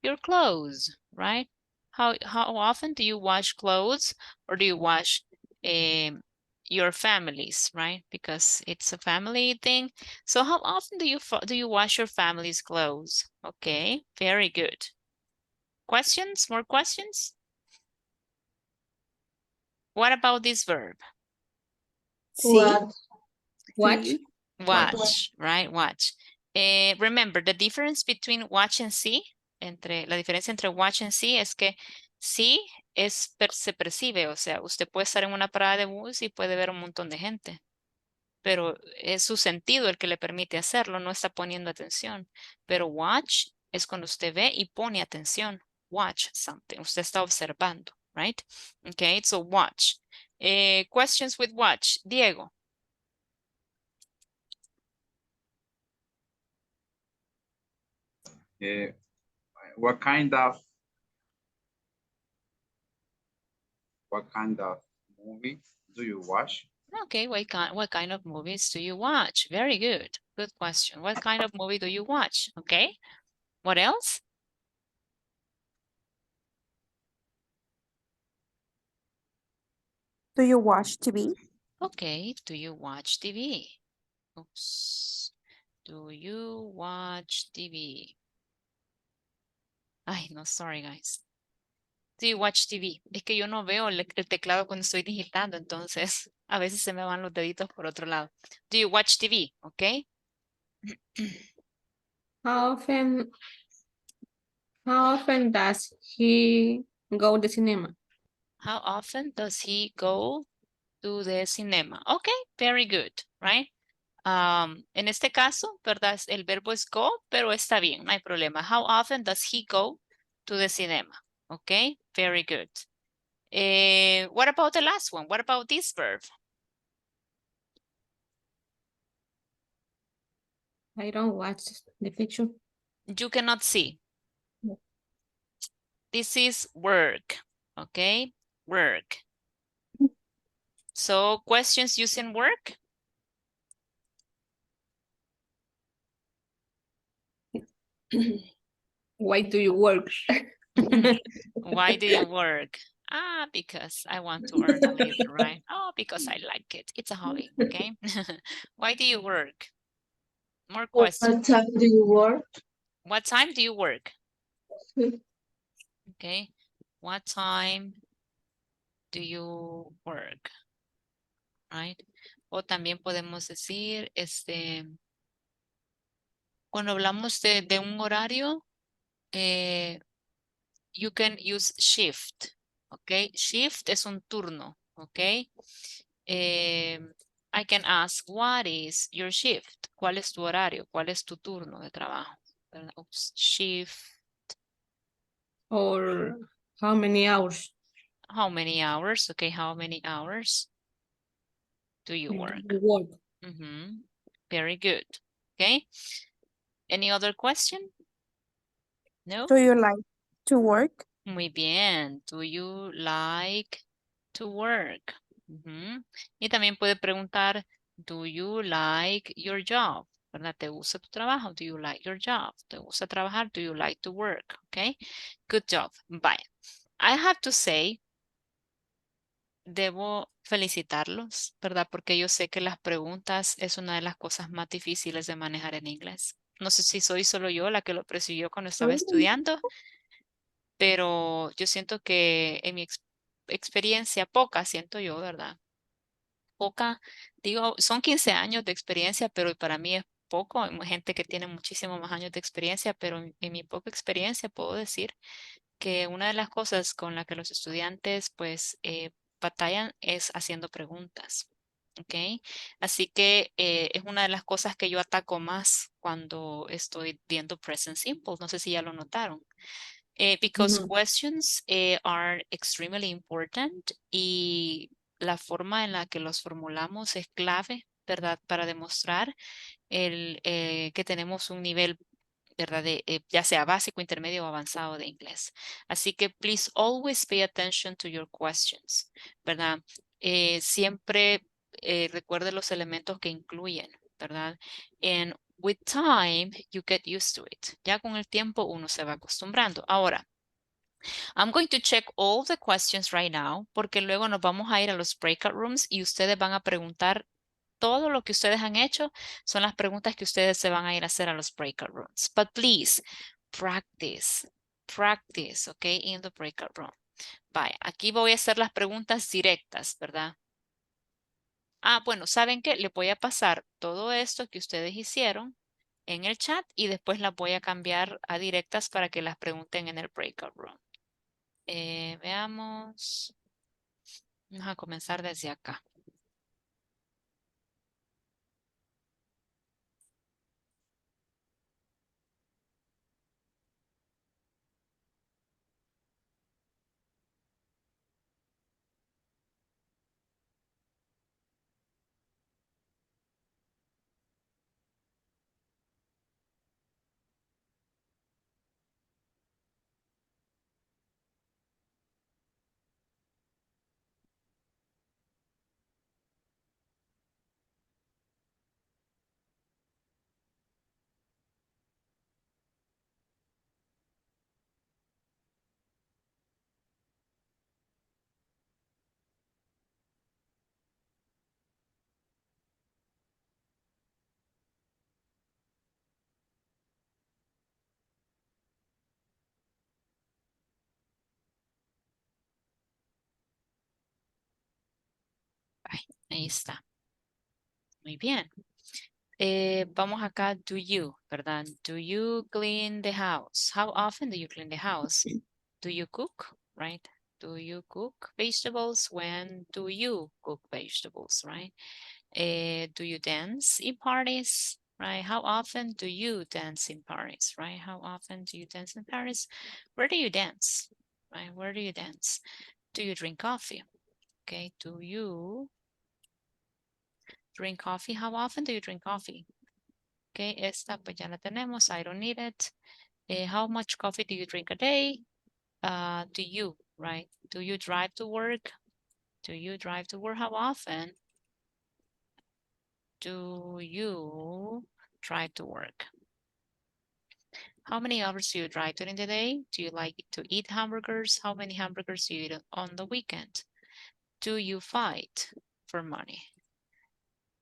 your clothes, right? How often do you wash clothes, or do you wash your families, right? Because it's a family thing. So how often do you wash your family's clothes? Okay, very good. Questions? More questions? What about this verb? What? Watch. See? Watch, right? Watch. Remember, the difference between watch and see, la diferencia entre watch and see es que see se percibe, o sea, usted puede estar en una parada de bus y puede ver un montón de gente, pero es su sentido el que le permite hacerlo, no está poniendo atención. Pero watch es cuando usted ve y pone atención. Watch something, usted está observando, right? Okay, so watch. Questions with watch. Diego. What kind of movie do you watch? Okay, what kind of movies do you watch? Very good. Good question. What kind of movie do you watch? Okay. What else? Do you watch TV? Okay. Do you watch TV? Oops. Do you watch TV? Ay, no, sorry, guys. Do you watch TV? Es que yo no veo el teclado cuando estoy digitando, entonces a veces se me van los deditos por otro lado. Do you watch TV? Okay. How often does he go to the cinema? How often does he go to the cinema? Okay, very good, right? En este caso, ¿verdad? El verbo es go, pero está bien, no hay problema. How often does he go to the cinema? Okay, very good. What about the last one? What about this verb? I don't watch the picture. You cannot see. No. This is work, okay? Work. So questions using work? Why do you work? Why do you work? Because I want to earn a living, right? Oh, because I like it. It's a hobby, okay? Why do you work? More What questions. time do you work? What time do you work? Okay. What time do you work? Right? O también podemos decir, cuando hablamos de un horario, you can use shift. Okay. Shift es un turno. Okay. I can ask, what is your shift? ¿Cuál es tu horario? ¿Cuál es tu turno de trabajo? Oops, shift. Or how many hours How many hours? Okay, how many hours do you work? you work? Very good. Okay. Any other question? No? Do you like to work? Muy bien. Do you like to work? Y también puede preguntar, do you like your job? ¿Verdad? ¿Te gusta tu trabajo? Do you like your job? ¿Te gusta trabajar? Do you like to work? Okay. Good job. Bye. I have to say, debo felicitarlos, ¿verdad? Porque yo sé que las preguntas es una de las cosas más difíciles de manejar en inglés. No sé si soy solo yo la que lo persiguió cuando estaba estudiando, pero yo siento que en mi experiencia, poca, siento yo, ¿verdad? Poca, digo, son 15 años de experiencia, pero para mí es poco. Hay gente que tiene muchísimo más años de experiencia, pero en mi poca experiencia puedo decir que una de las cosas con la que los estudiantes pues batallan es haciendo preguntas. ¿Ok? Así que es una de las cosas que yo ataco más cuando estoy viendo present simple. No sé si ya lo notaron. Because questions are extremely important y la forma en la que los formulamos es clave, ¿verdad? Para demostrar que tenemos un nivel, ¿verdad? Ya sea básico, intermedio o avanzado de inglés. Así que please always pay attention to your questions, ¿verdad? Siempre recuerde los elementos que incluyen, ¿verdad? And with time, you get used to it. Ya con el tiempo uno se va acostumbrando. Ahora, I'm going to check all the questions right now, porque luego nos vamos a ir a los breakout rooms y ustedes van a preguntar todo lo que ustedes han hecho son las preguntas que ustedes se van a ir a hacer a los breakout rooms. But please, practice. practice, okay, in the breakout room. Vaya, aquí voy a hacer las preguntas directas, ¿verdad? Ah, bueno, ¿saben qué? Le voy a pasar todo esto que ustedes hicieron en el chat y después las voy a cambiar a directas para que las pregunten en el breakout room. Veamos. Vamos a comenzar desde acá. Ay, ahí está. Muy bien. Vamos acá, do you, ¿verdad? Do you clean the house? How often do you clean the house? Do you cook, right? Do you cook vegetables? When do you cook vegetables, right? Do you dance in parties, right? How often do you dance in parties, right? How often do you dance in Paris? Where do you dance, right? Where do you dance? Do you drink coffee? Okay, do you drink coffee? How often do you drink coffee? Okay, esta pues ya la tenemos. I don't need it. How much coffee do you drink a day? Do you, right? Do you drive to work? Do you drive to work? How often do you drive to work? How many hours do you drive during the day? Do you like to eat hamburgers? How many hamburgers do you eat on the weekend? Do you fight for money?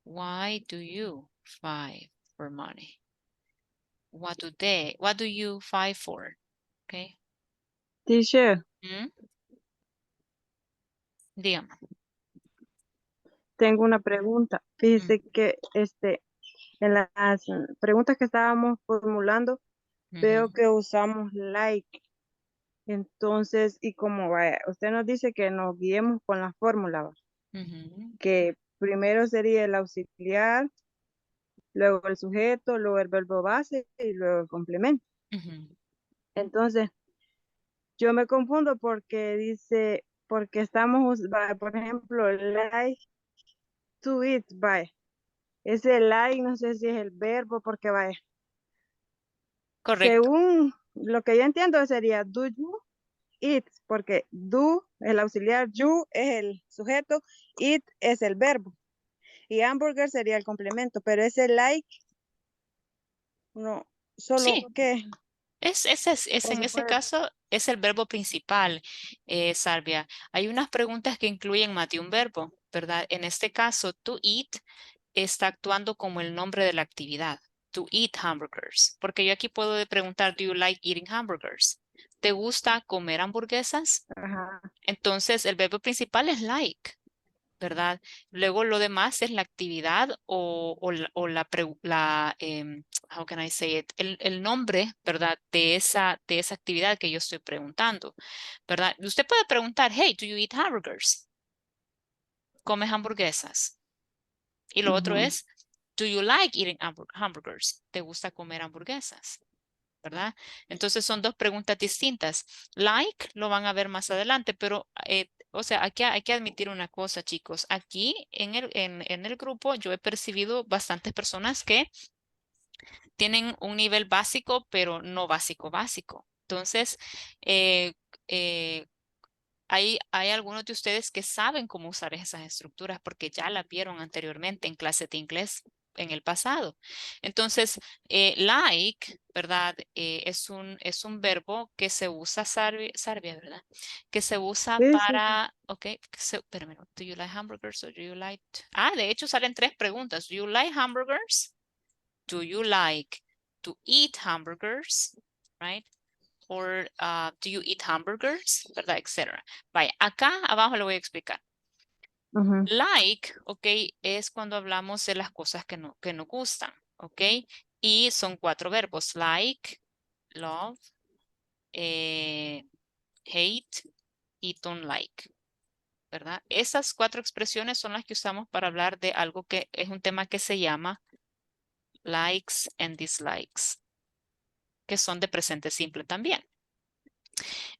Why do you fight for money? What do you fight for? Okay. Teacher, Dígame. tengo una pregunta. Fíjese que en las preguntas que estábamos formulando, veo que usamos like. Entonces, y como vaya, usted nos dice que nos guiemos con la fórmula, ¿va? Que primero sería el auxiliar, luego el sujeto, luego el verbo base y luego el complemento. Entonces, yo me confundo porque dice, porque estamos, por ejemplo, like to eat, vaya. Ese like, no sé si es el verbo, porque vaya. Correcto. Según lo que yo entiendo sería do you eat, porque do, el auxiliar, you es el sujeto, eat es el verbo. Y hamburger sería el complemento, pero ese like, no, solo Sí. que. En ese caso es el verbo principal, Salvia. Hay unas preguntas que incluyen más de un verbo, ¿verdad? En este caso, to eat está actuando como el nombre de la actividad. To eat hamburgers. Porque yo aquí puedo preguntar, do you like eating hamburgers? ¿Te gusta comer hamburguesas? Ajá. Entonces, el verbo principal es like, ¿verdad? Luego lo demás es la actividad o how can I say it? El nombre, ¿verdad? De esa actividad que yo estoy preguntando, ¿verdad? Usted puede preguntar, hey, do you eat hamburgers? ¿Comes hamburguesas? Y lo otro es, do you like eating hamburgers? ¿Te gusta comer hamburguesas? ¿Verdad? Entonces son dos preguntas distintas. Like lo van a ver más adelante, pero o sea, aquí hay que admitir una cosa, chicos. Aquí en el grupo yo he percibido bastantes personas que tienen un nivel básico, pero no básico básico. Entonces, eh, eh, hay algunos de ustedes que saben cómo usar esas estructuras porque ya las vieron anteriormente en clases de inglés en el pasado. Entonces, like, ¿verdad? Es un verbo que se usa, Sarvia, ¿verdad? Que se usa Sí, sí. para, ok, espérame, do you like hamburgers or do you like? De hecho salen tres preguntas. Do you like hamburgers? Do you like to eat hamburgers? Right? or do you eat hamburgers, ¿verdad? Etcétera. Vaya, acá abajo le voy a explicar. Ujú. Like, ok, es cuando hablamos de las cosas que nos gustan, ok. Y son 4 verbos, like, love, hate y don't like, ¿verdad? Esas 4 expresiones son las que usamos para hablar de algo que es un tema que se llama likes and dislikes, que son de presente simple también.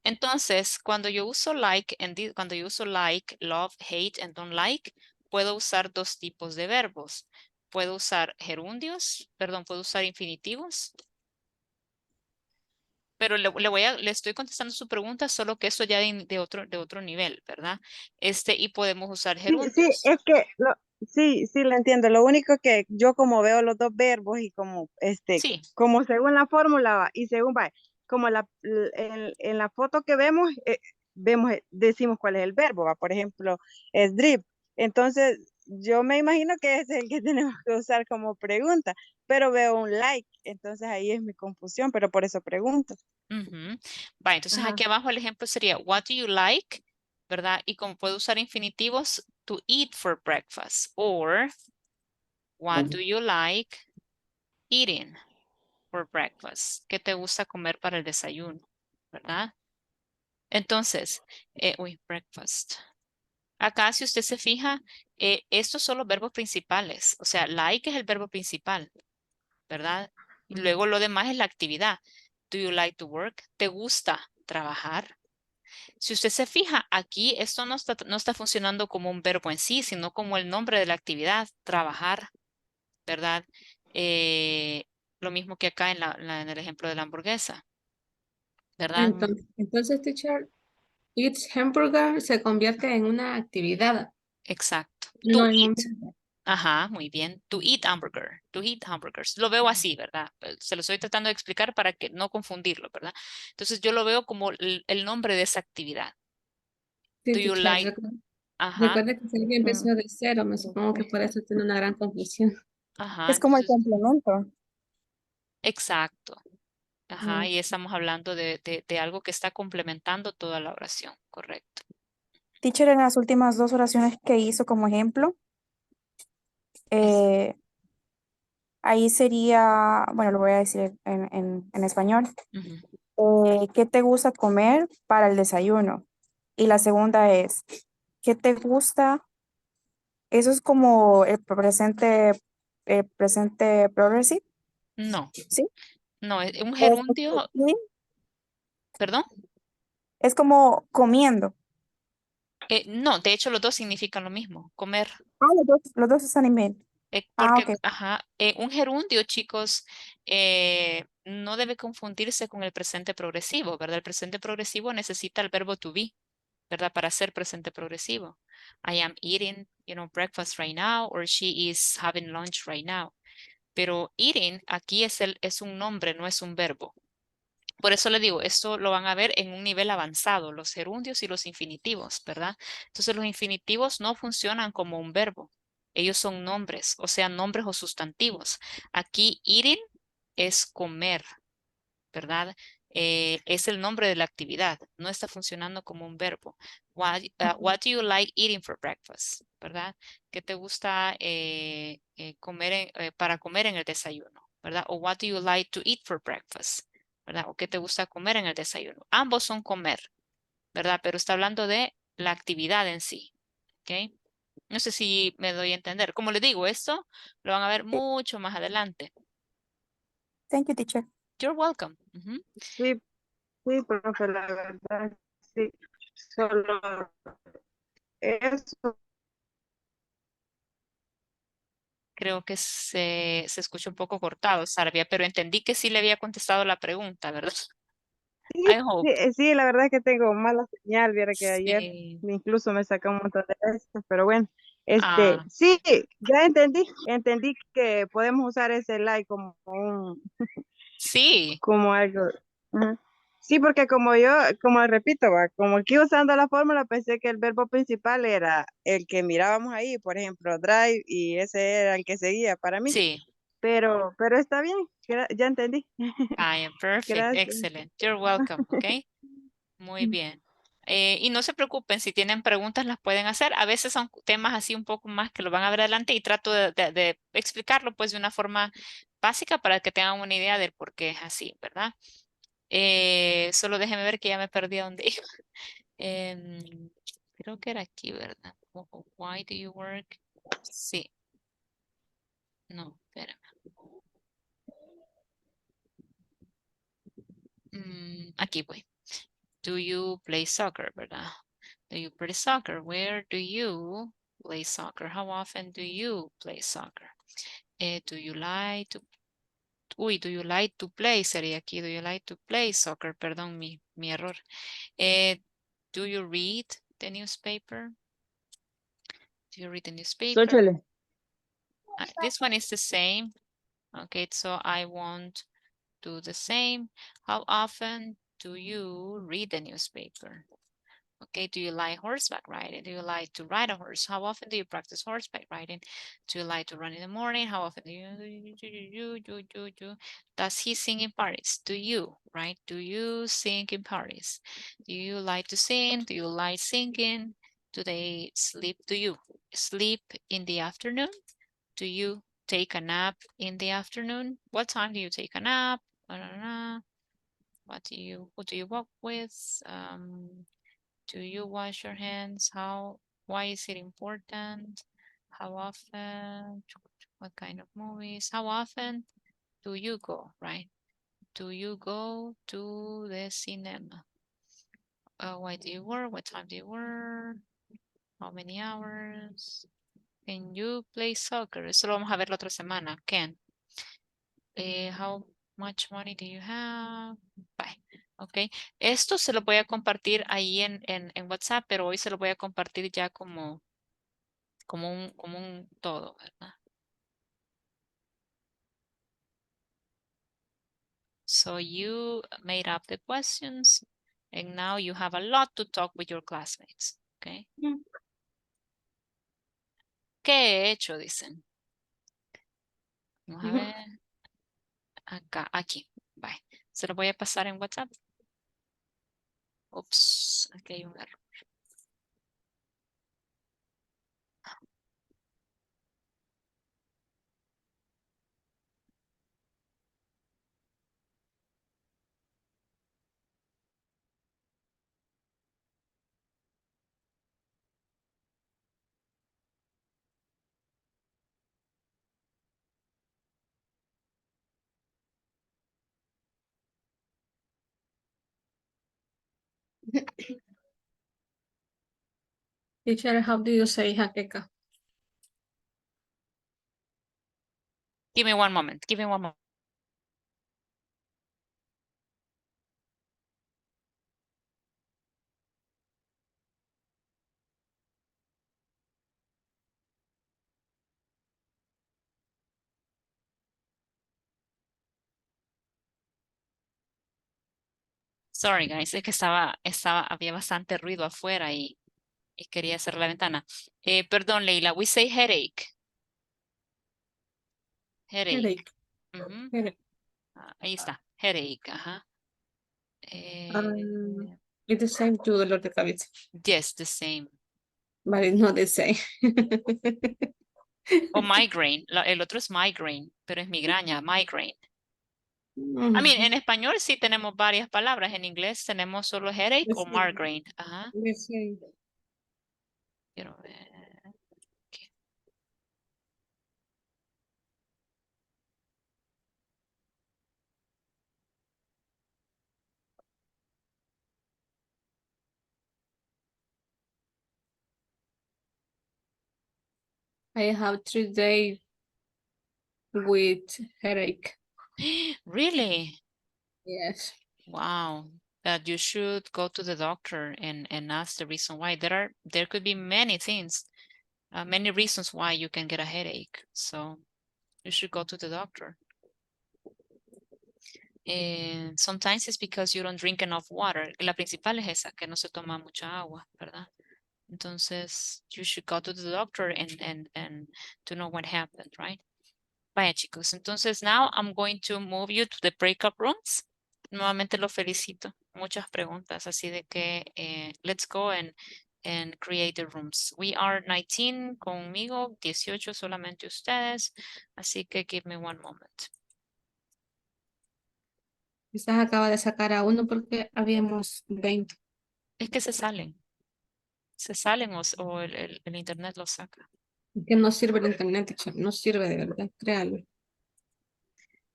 Entonces, cuando yo uso like, cuando yo uso like, love, hate and don't like, puedo usar 2 tipos de verbos. Puedo usar gerundios, perdón, puedo usar infinitivos. Pero le estoy contestando su pregunta, solo que eso ya de otro nivel, ¿verdad? Y podemos usar Sí, sí, gerundios. es que sí, sí lo entiendo. Lo único que yo como veo los dos verbos y como Sí. como según la fórmula va, y según va, como en la foto que vemos, decimos cuál es el verbo, va, por ejemplo, es drip. Entonces, yo me imagino que es el que tenemos que usar como pregunta, pero veo un like, entonces ahí es mi confusión, pero por eso pregunto. Va, entonces Ajá. aquí abajo el ejemplo sería, what do you like? ¿Verdad? Y como puedo usar infinitivos, to eat for breakfast. Or, what do you like eating for breakfast? ¿Qué te gusta comer para el desayuno? ¿Verdad? Entonces, breakfast. Acá, si usted se fija, estos son los verbos principales. O sea, like es el verbo principal, ¿verdad? Y luego lo demás es la actividad. Do you like to work? ¿Te gusta trabajar? Si usted se fija, aquí esto no está funcionando como un verbo en sí, sino como el nombre de la actividad, trabajar, ¿verdad? Eh, lo mismo que acá en el ejemplo de la hamburguesa, ¿verdad? Entonces, teacher, eat hamburger se convierte en una actividad, Exacto. To no en un eat. verbo. Ajá, muy bien. To eat hamburger. To eat hamburgers. Lo veo así, ¿verdad? Se lo estoy tratando de explicar para que no confundirlo, ¿verdad? Entonces yo lo veo como el nombre de esa actividad. Sí, Do you teacher, like? Ajá, recuerda que si alguien empezó Mm. de cero, me supongo que por eso tiene una gran confusión. ajá. Es como el Entonces, complemento. exacto. Ajá, Mm. y estamos hablando de algo que está complementando toda la oración, correcto. Teacher, en las últimas 2 oraciones que hizo como ejemplo, eh, ahí sería, bueno, lo voy a decir en español. ¿Qué te gusta comer para el desayuno? Y la segunda es, ¿qué te gusta? Eso es como el presente progressive, No, ¿sí? no, es un Es, gerundio, perdón. es como comiendo. No, de hecho los dos significan lo mismo, comer. Ah, los dos están en bien. Ah, Porque, ok. ajá, un gerundio, chicos, no debe confundirse con el presente progresivo, ¿verdad? El presente progresivo necesita el verbo to be, ¿verdad? Para ser presente progresivo. I am eating, breakfast right now, or she is having lunch right now. Pero eating aquí es un nombre, no es un verbo. Por eso le digo, esto lo van a ver en un nivel avanzado, los gerundios y los infinitivos, ¿verdad? Entonces los infinitivos no funcionan como un verbo. Ellos son nombres, o sea, nombres o sustantivos. Aquí eating es comer, ¿verdad? Es el nombre de la actividad, no está funcionando como un verbo. What do you like eating for breakfast? ¿Verdad? ¿Qué te gusta para comer en el desayuno? ¿Verdad? O what do you like to eat for breakfast? ¿Verdad? ¿O qué te gusta comer en el desayuno? Ambos son comer, ¿verdad? Pero está hablando de la actividad en sí, ¿ok? No sé si me doy a entender. Como les digo, esto lo van a ver Sí. mucho más adelante. Thank you, teacher. You're welcome. Ujú. Sí, sí, profe, la verdad, sí. Solo eso. Creo que se escucha un poco cortado, Sarvia, pero entendí que sí le había contestado la pregunta, ¿verdad? Sí, I sí, hope. sí, la verdad es que tengo mala señal, viera que ayer Sí. incluso me sacó un montón de veces, pero bueno, Ah, sí, ya entendí que podemos usar ese like sí, como algo. Ajá. Sí, porque como repito, como aquí usando la fórmula, pensé que el verbo principal era el que mirábamos ahí, por ejemplo, drive, y ese era el que seguía para mí. sí. pero está bien, ya entendí. I am perfect. Gracias. Excellent. You're welcome. Okay. Muy bien. Y no se preocupen, si tienen preguntas las pueden hacer. A veces son temas así un poco más que lo van a ver adelante y trato de explicarlo pues de una forma básica para que tengan una idea del por qué es así, ¿verdad? Solo déjenme ver que ya me perdí a dónde iba. Creo que era aquí, ¿verdad? Why do you work? Sí. No, espérame. Aquí voy. Do you play soccer, ¿verdad? Do you play soccer? Where do you play soccer? How often do you play soccer? Do you like to... Uy, do you like to play? Sería aquí. Do you like to play soccer? Perdón, mi error. Do you read the newspaper? Do you read the newspaper? Socially. This one is the same. Okay, so I won't do the same. How often do you read the newspaper? Okay, do you like horseback riding? Do you like to ride a horse? How often do you practice horseback riding? Do you like to run in the morning? How often do you? Does he sing in Paris? Do you, right? Do you sing in Paris? Do you like to sing? Do you like singing? Do they sleep? Do you sleep in the afternoon? Do you take a nap in the afternoon? What time do you take a nap? Who do you walk with? Do you wash your hands? Why is it important? How often? What kind of movies? How often do you go, right? Do you go to the cinema? Why do you work? What time do you work? How many hours? Can you play soccer? Eso lo vamos a ver la otra semana. Can. How much money do you have? Bye. Ok. Esto se lo voy a compartir ahí en WhatsApp, pero hoy se lo voy a compartir ya como un todo, ¿verdad? So you made up the questions and now you have a lot to talk with your classmates. Okay. ¿Qué he hecho? Dicen. Vamos a ver. Acá, aquí. Bye. Se lo voy a pasar en WhatsApp. Ups, aquí hay un error. Teacher, how do you say jaqueca? Give me one moment. Give me one moment. Sorry, guys, es que había bastante ruido afuera y quería cerrar la ventana. Perdón, Leila, we say headache. Headache. Ujú. Headache. Ahí está, headache, ajá. It's the same to dolor de cabeza, Yes, the same. but it's not the same. O migraine, el otro es migraine, pero es migraña, migraine. I mean, en español sí tenemos varias palabras, en inglés tenemos solo headache o migraine, ajá. The same. Quiero ver. I have 3 days with headache. Really? Yes. Wow. That you should go to the doctor and ask the reason why. There could be many things, many reasons why you can get a headache. So you should go to the doctor. And sometimes it's because you don't drink enough water. La principal es esa, que no se toma mucha agua, ¿verdad? Entonces, you should go to the doctor and to know what happened, right? Vaya, chicos, entonces now I'm going to move you to the breakout rooms. Nuevamente lo felicito. Muchas preguntas, así de que let's go and create the rooms. We are 19 conmigo, 18 solamente ustedes, así que give me one moment. Quizás acaba de sacar a uno porque habíamos 20. Es que se salen o el internet los saca. Que no sirve el internet, teacher, no sirve de verdad, créalo.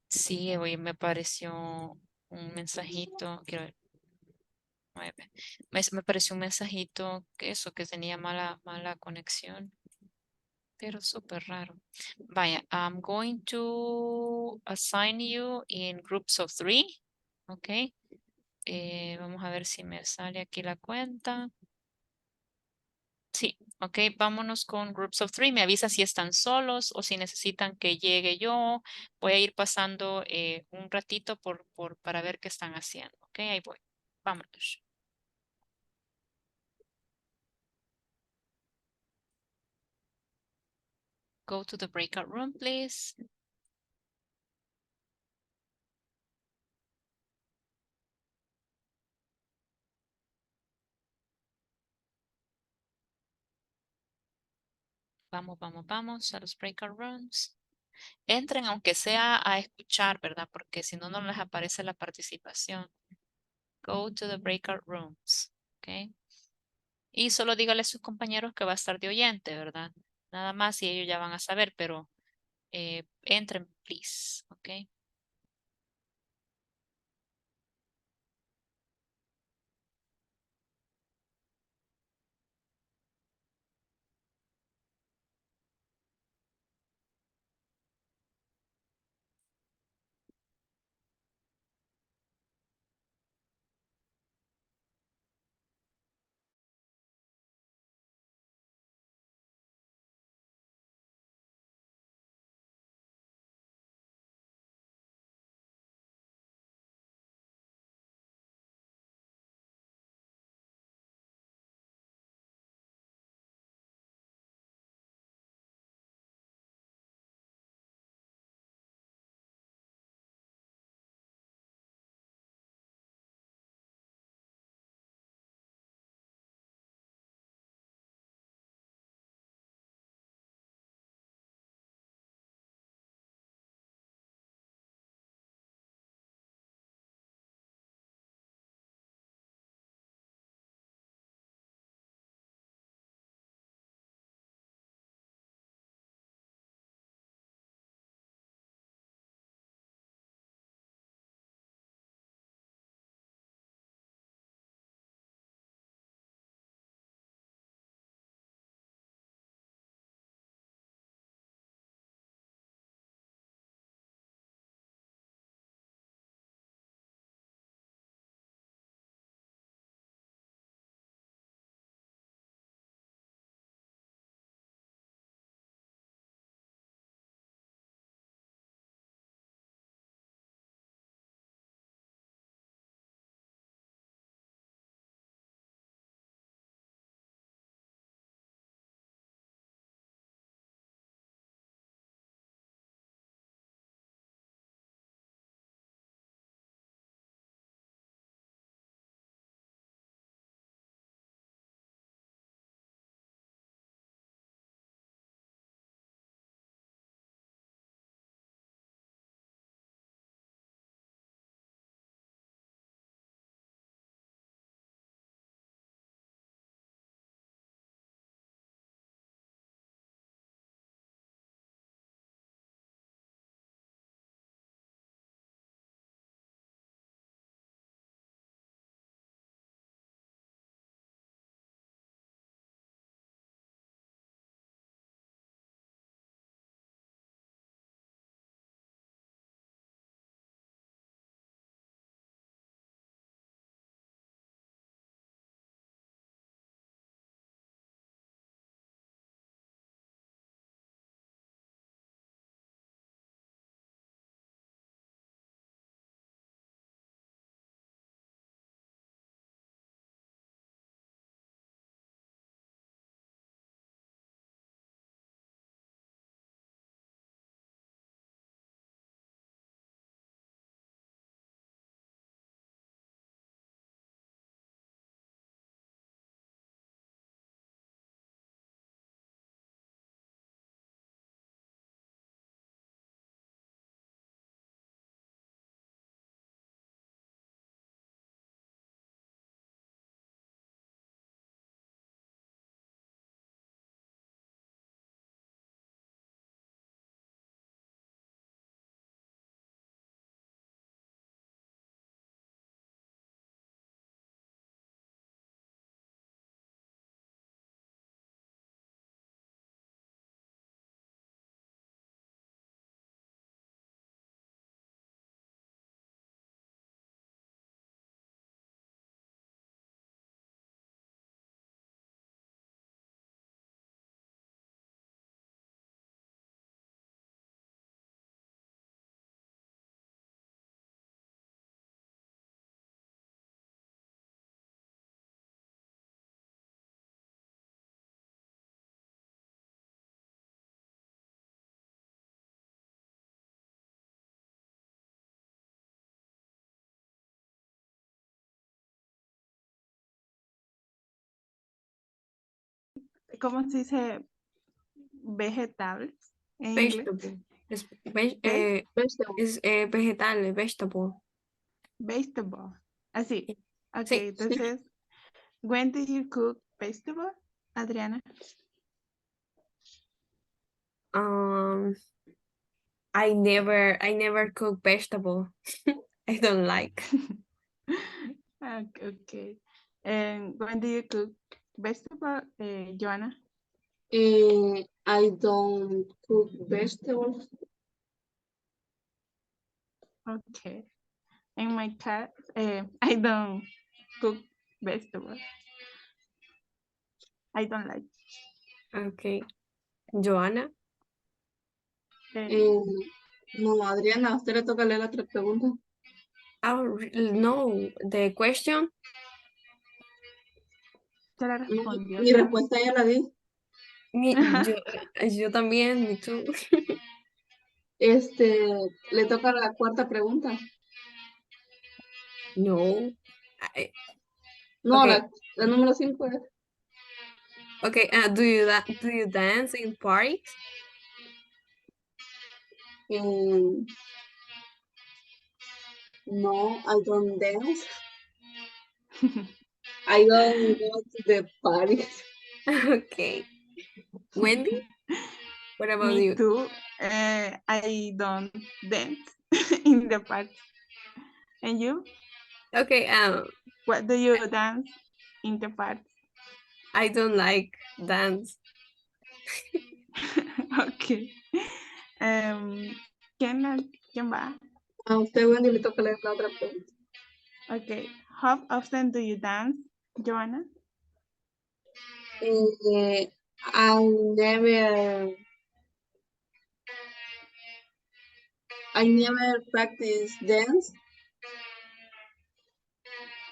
Sí, hoy me pareció un mensajito, quiero ver, 9. Me pareció un mensajito que eso, que tenía mala conexión, pero súper raro. Vaya, I'm going to assign you in groups of 3, ok. Vamos a ver si me sale aquí la cuenta. Sí, ok, vámonos con groups of 3. Me avisa si están solos o si necesitan que llegue yo. Voy a ir pasando un ratito para ver qué están haciendo. Ok, ahí voy. Vámonos. Go to the breakout room, please. Vamos a los breakout rooms. Entren aunque sea a escuchar, ¿verdad? Porque si no, no les aparece la participación. Go to the breakout rooms. Ok. Y solo dígale a sus compañeros que va a estar de oyente, ¿verdad? Nada más y ellos ya van a saber, pero entren, please. Ok. ¿cómo se dice vegetables en inglés? Vegetable. Vegetable. Es vegetal, vegetable. Vegetable. Así. Ok, Sí. entonces, when do you cook vegetable, Adriana? I never cook vegetable. I don't like. Okay. And when do you cook vegetable, Joanna? I don't cook vegetables. Okay. In my cat, I don't cook vegetables. I don't like. Okay. Joanna? No, Adriana, a usted le toca leer la otra pregunta. No, the question. Se la respondió. Mi respuesta ya la di. Yo también, me too. Le toca la cuarta pregunta. No. No, Okay. la número 5 es. Okay, do you dance in parties? No, I don't dance. I don't go to the party. Okay. Wendy? What about Me you? too. I don't dance in the park. And you? Okay, What do you dance in the park? I don't like dance. Okay. ¿Quién va? A usted, Wendy, le toca leer la otra pregunta. Okay. How often do you dance, Joanna? I never practice dance.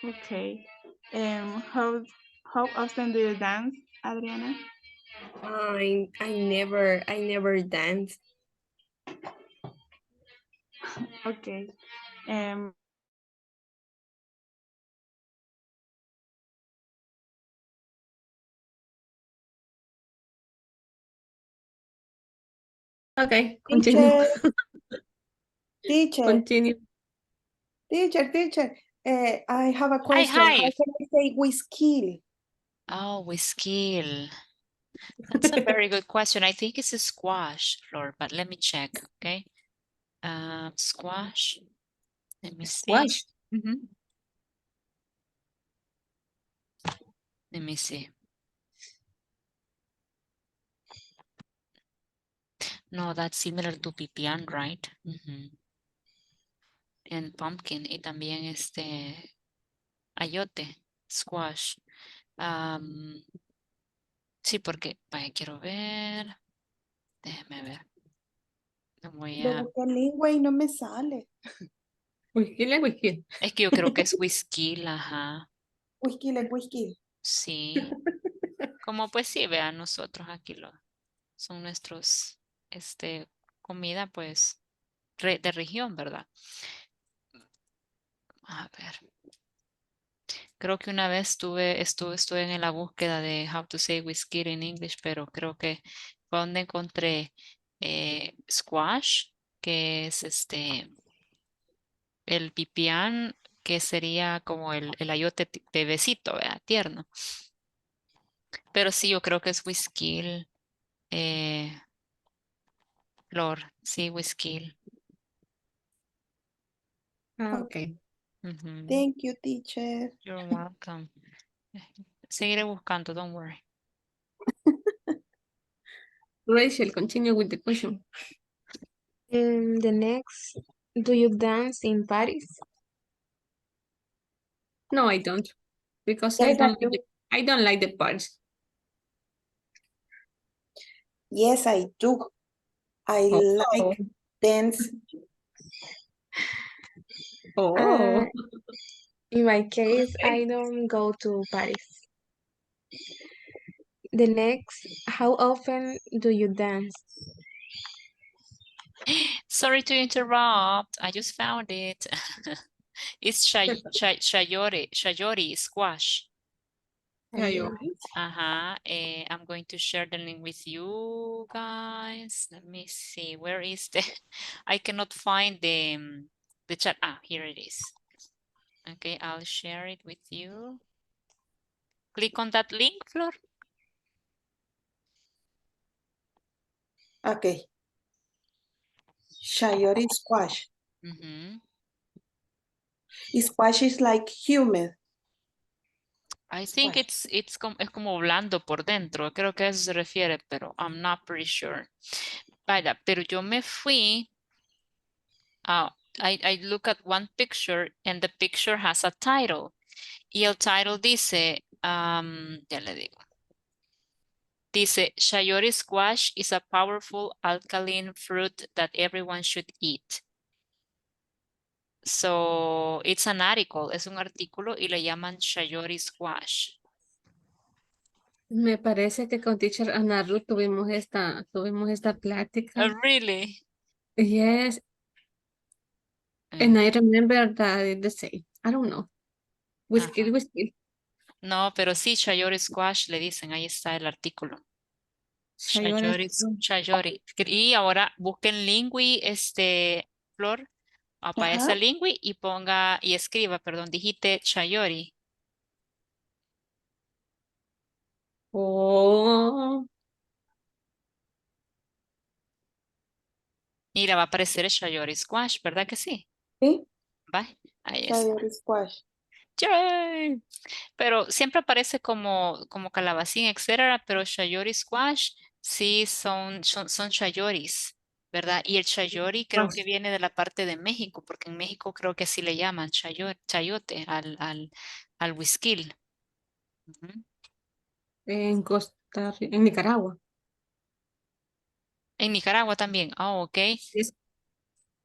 Okay. How often do you dance, Adriana? I never dance. Okay. Okay, continue. Teacher, Continue. teacher. I have a question. hi. How can I say whiskey? Oh, whiskey. That's a very good question. I think it's a squash, Flor, but let me check, okay? Squash. Let me see. Squash. Let me see. No, that's similar to pipián, right? And pumpkin y también ayote, squash. Sí, porque, vaya, quiero ver. Déjeme ver. Lo voy Lo a... busqué en lengua y no me sale. Whisky. Es que yo creo que es whisky, ajá. Whisky. Sí. Como pues sí, vean, nosotros aquí son nuestros, comida pues de región, ¿verdad? A ver. Creo que una vez estuve en la búsqueda de how to say whiskey in English, pero creo que fue donde encontré squash, que es el pipián, que sería como el ayote bebecito, ¿verdad? Tierno. Pero sí, yo creo que es whisky, Flor, sí, whisky. Okay. Thank you, teacher. You're welcome. Seguiré buscando, don't worry. Rachel, continue with the question. The next, do you dance in Paris? No, I don't. Because Yes, I don't like the parts. Yes, I do. I like dance. In my case, I don't go to Paris. The next, how often do you dance? Sorry to interrupt. I just found it. It's shayori squash. Chayotes. I'm going to share the link with you guys. Let me see. Where is the? I cannot find the chat. Ah, here it is. Okay, I'll share it with you. Click on that link, Flor. Okay. Chayote squash. Squash is like humid. I think Squash. es como blando por dentro. Creo que a eso se refiere, pero I'm not pretty sure. Vaya, pero yo me fui. I look at one picture and the picture has a title. Y el title dice, ya le digo. Dice, Chayote squash is a powerful alkaline fruit that everyone should eat. So, it's an article, es un artículo y le llaman Chayote squash. Me parece que con teacher Ana Ruth tuvimos esta plática. Oh, really? Yes. And I remember that it's the same. I don't know. Whiskey. No, pero sí, Chayote squash le dicen, ahí está el artículo. Chayote. Y ahora busquen Lingui, Flor, aparece Lingui y ponga, y escriba, perdón, digite Chayote. Oh. Y le va a aparecer el Chayote squash, ¿verdad que sí? Sí. Va, ahí está. Chayote squash. ¡Yay! Pero siempre aparece como calabacín, etcétera, pero chayote squash sí son chayotes, ¿verdad? Y el chayote creo que viene de la parte de México, porque en México creo que sí le llaman chayote al whisky. En Costa Rica, en Nicaragua. En Nicaragua también. Ah, ok. Yes.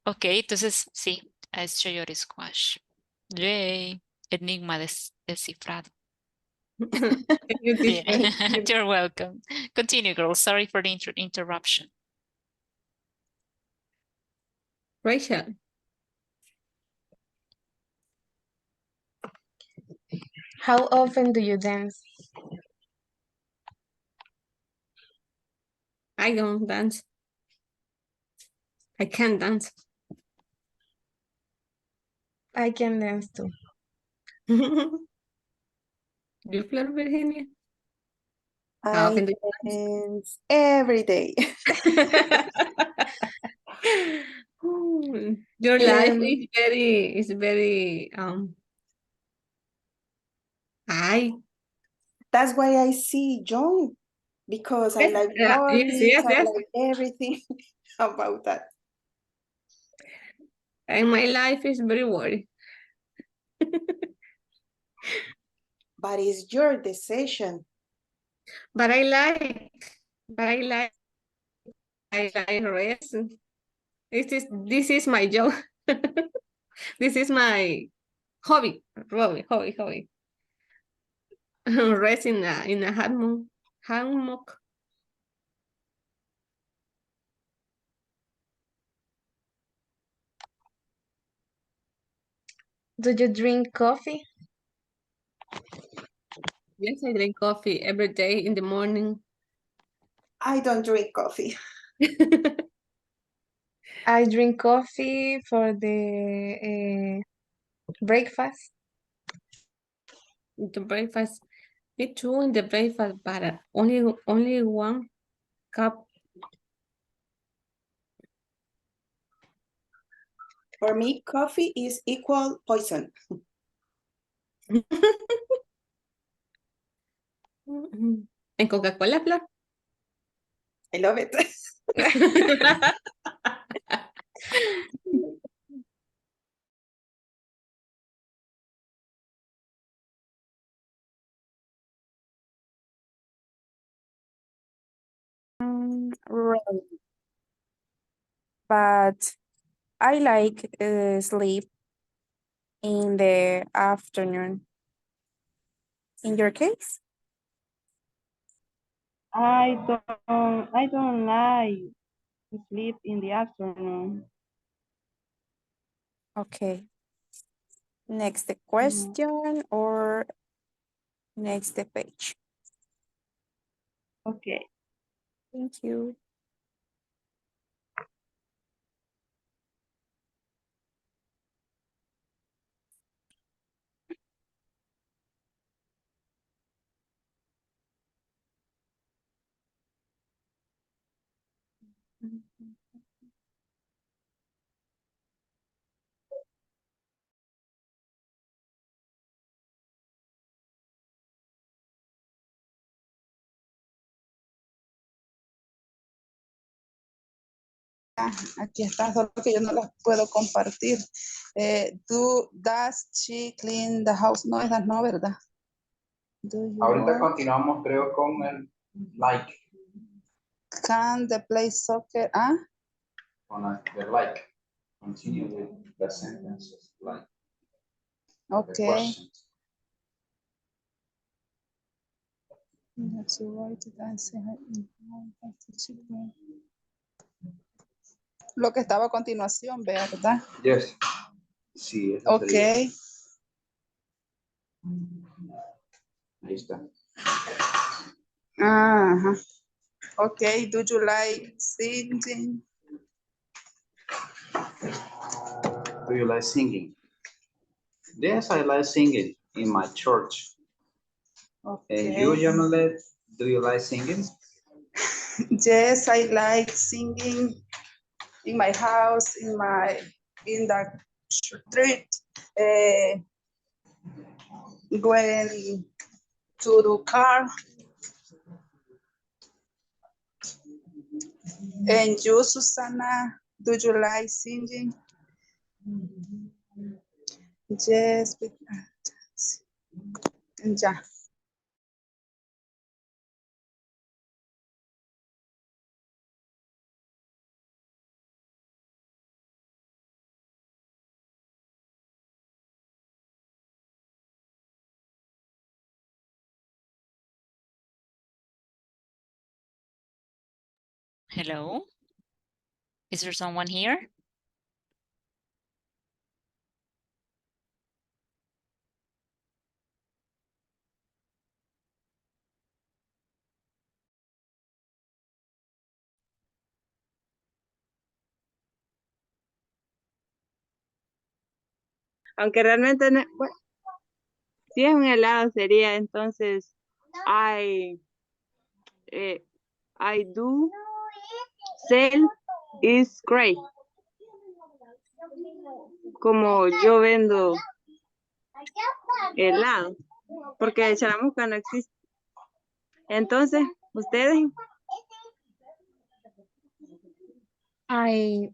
Ok, entonces sí, es chayote squash. Yay. Enigma descifrado. Yeah. You're welcome. Continue, girls. Sorry for the interruption. Rachel. How often do you dance? I don't dance. I can't dance. I can dance too. You Flor Virginia? I dance every day. Your life is very That's why I see John, because I like hobbies, I like everything about that. And my life is very worried. But it's your decision. But I like rest. This is my job. This is my hobby. Rest in a hammock. Do you drink coffee? Yes, I drink coffee every day in the morning. I don't drink coffee. I drink coffee for the breakfast. The breakfast. Me too in the breakfast, but only 1 cup. For me, coffee is equal poison. And Coca-Cola, Flor? I love it. Right. But I like sleep in the afternoon. In your case? I don't like to sleep in the afternoon. Okay. Next question or Next the page. Okay. Thank you. Aquí está, solo que yo no las puedo compartir. Does she clean the house? No, esas no, ¿verdad? Ahorita continuamos, creo, con el like. Can they play soccer? ¿Ah? Con the like. Continue with the sentences, like. The Okay. questions. That's right, that's lo que estaba a continuación, ¿verdad? Yes. Sí, eso Ok. sería. Ahí está. Ajá. Ok, do you like singing? Do you like singing? Yes, I like singing in my church. Okay. And you, Yamile, do you like singing? Yes, I like singing in my house, in the street, when to the car. And you, Susana, do you like singing? Yes, ya. Hello? Is there someone here? Aunque realmente no, bueno, si es un helado sería entonces I, I do sell is great. Como yo vendo helado, porque charamusca no existe. Entonces, ustedes, I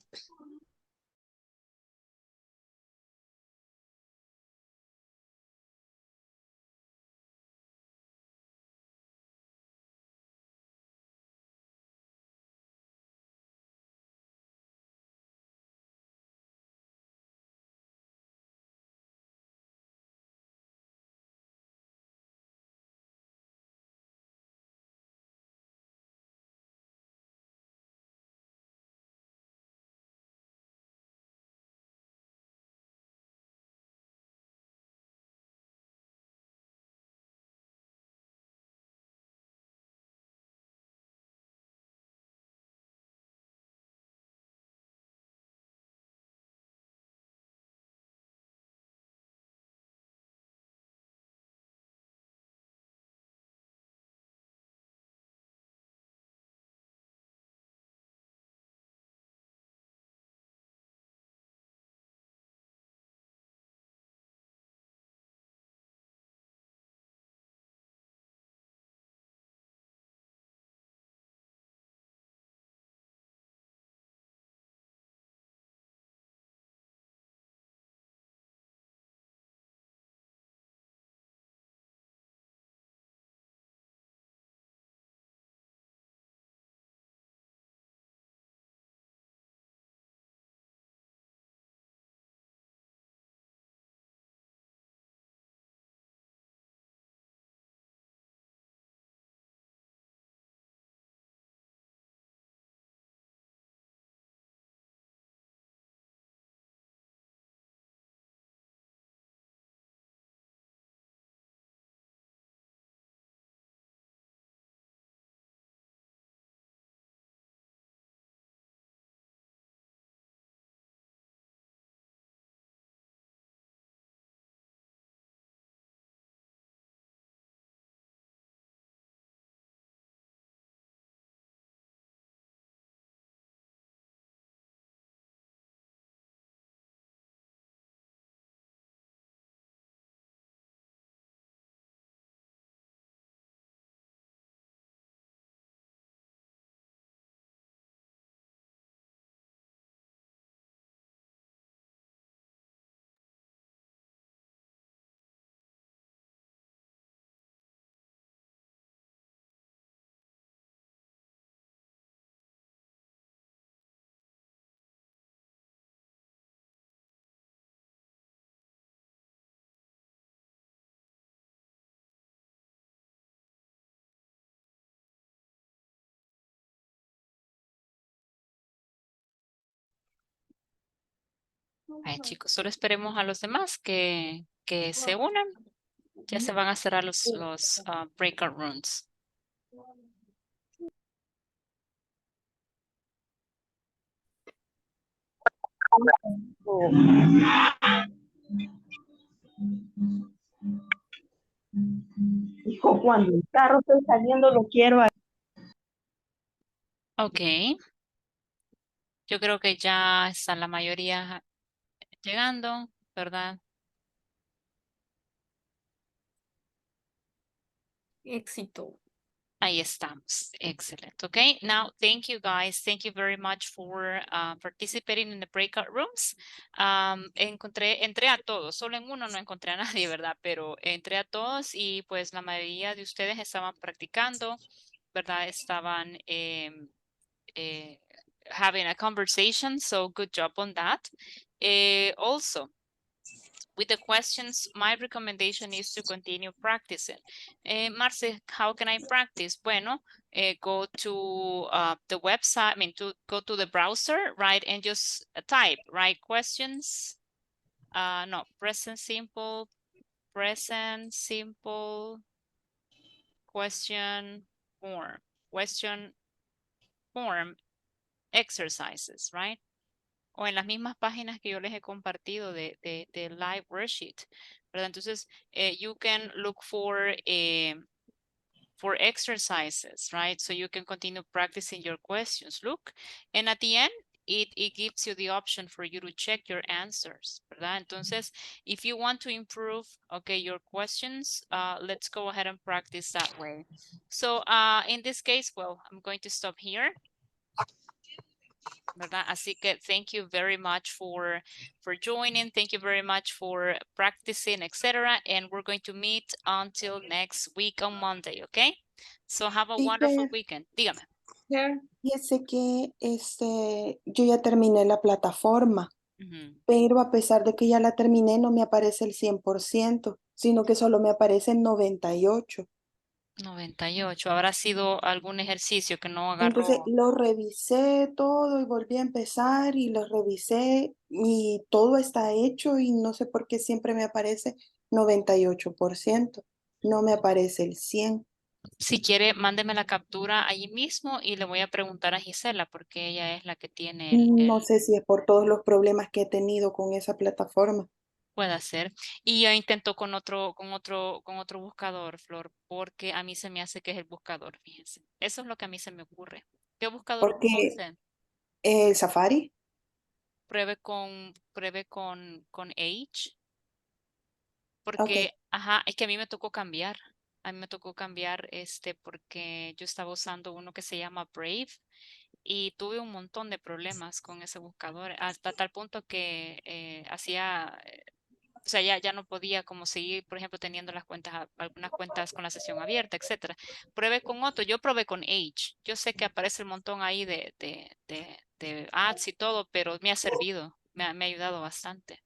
Ay, chicos, solo esperemos a los demás que se unan. Ya se van a cerrar los breakout rooms. Hijo, cuando el carro está saliendo, lo quiero. Ok. Yo creo que ya está la mayoría llegando, ¿verdad? Éxito. Ahí estamos. Excellent. Okay. Now, thank you guys. Thank you very much for participating in the breakout rooms. Entré a todos. Solo en uno no encontré a nadie, ¿verdad? Pero entré a todos y pues la mayoría de ustedes estaban practicando, ¿verdad? Estaban having a conversation. So good job on that. Also, with the questions, my recommendation is to continue practicing. Marce, how can I practice? Bueno, go to the website, go to the browser, right? And just type, right? Questions, no, present simple, question form exercises, right? O en las mismas páginas que yo les he compartido de live worksheet, ¿verdad? Entonces, you can look for exercises, right? So you can continue practicing your questions. Look, and at the end, it gives you the option for you to check your answers, ¿verdad? Entonces, if you want to improve, okay, your questions, let's go ahead and practice that way. So in this case, well, I'm going to stop here. ¿Verdad? Así que thank you very much for joining. Thank you very much for practicing, etc. And we're going to meet until next week on Monday, okay? So have a wonderful weekend. Dígame. Fíjese que yo ya terminé la plataforma, pero a pesar de que ya la terminé, no me aparece el 100%, sino que solo me aparece el 98%. 98. ¿Habrá sido algún ejercicio que no Entonces agarró? lo revisé todo y volví a empezar y lo revisé y todo está hecho y no sé por qué siempre me aparece 98%, no me aparece el 100%. Si quiere, mándeme la captura allí mismo y le voy a preguntar a Gisela porque ella es la que tiene No sé si es por todos los problemas que he tenido con esa plataforma. Puede ser. Y yo intento con otro buscador, Flor, porque a mí se me hace que es el buscador, fíjense. Eso es lo que a mí se me ocurre. ¿Qué buscador ocupa Porque usted? el Safari. Pruebe con H. Ok. Porque, ajá, es que a mí me tocó cambiar. A mí me tocó cambiar porque yo estaba usando uno que se llama Brave y tuve un montón de problemas con ese buscador, hasta tal punto que o sea, ya no podía como seguir, por ejemplo, teniendo algunas cuentas con la sesión abierta, etcétera. Pruebe con otro, yo probé con Edge. Yo sé que aparece un montón ahí de ads y todo, pero me ha servido, me ha ayudado bastante.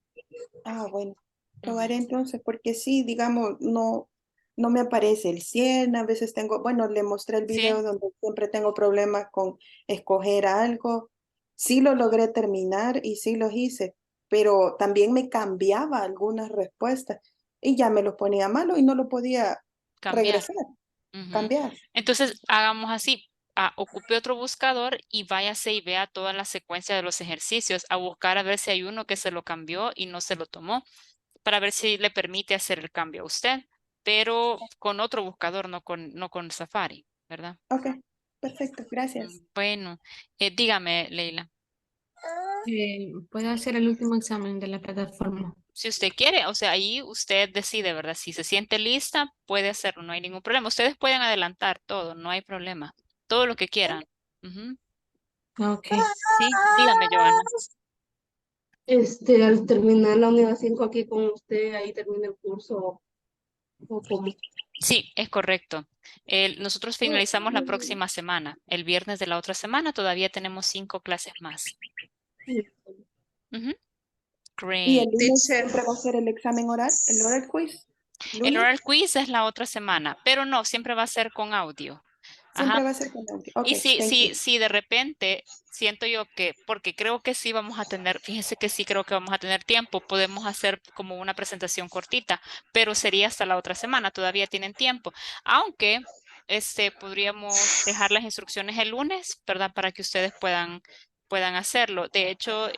Ah, bueno, probaré entonces, porque sí, digamos, no me aparece el 100, a veces tengo, bueno, le mostré el video Sí, donde siempre tengo problemas con escoger algo. Sí lo logré terminar y sí los hice, pero también me cambiaba algunas respuestas y ya me los ponía malo y no lo podía cambiar. regresar, Ujú. cambiar. Entonces, hagamos así. Ocupe otro buscador y váyase y vea toda la secuencia de los ejercicios a buscar a ver si hay uno que se lo cambió y no se lo tomó, para ver si le permite hacer el cambio a usted, pero con otro buscador, no con Safari, ¿verdad? Ok, perfecto, gracias. Bueno, dígame, Leila. Puedo hacer el último examen de la plataforma. Si usted quiere, o sea, ahí usted decide, ¿verdad? Si se siente lista, puede hacerlo, no hay ningún problema. Ustedes pueden adelantar todo, no hay problema. Todo lo que quieran. Ujú. Ok. Sí, dígame, Joana. Al terminar la unidad 5 aquí con usted, ahí termina el curso. ¿O cómo? Sí, es correcto. Nosotros finalizamos la próxima semana. El viernes de la otra semana todavía tenemos 5 clases más. Ujú. ¿Y el Great. lunes siempre va a ser el examen oral, el oral quiz? El ¿Lunes? oral quiz es la otra semana, pero no, siempre va a ser con audio. Siempre Ajá. va a ser con la última. Ok, Y thank you. si de repente siento yo que, porque creo que sí vamos a tener, fíjense que sí creo que vamos a tener tiempo, podemos hacer como una presentación cortita, pero sería hasta la otra semana, todavía tienen tiempo. Aunque podríamos dejar las instrucciones el lunes, ¿verdad? Para que ustedes puedan hacerlo. De hecho,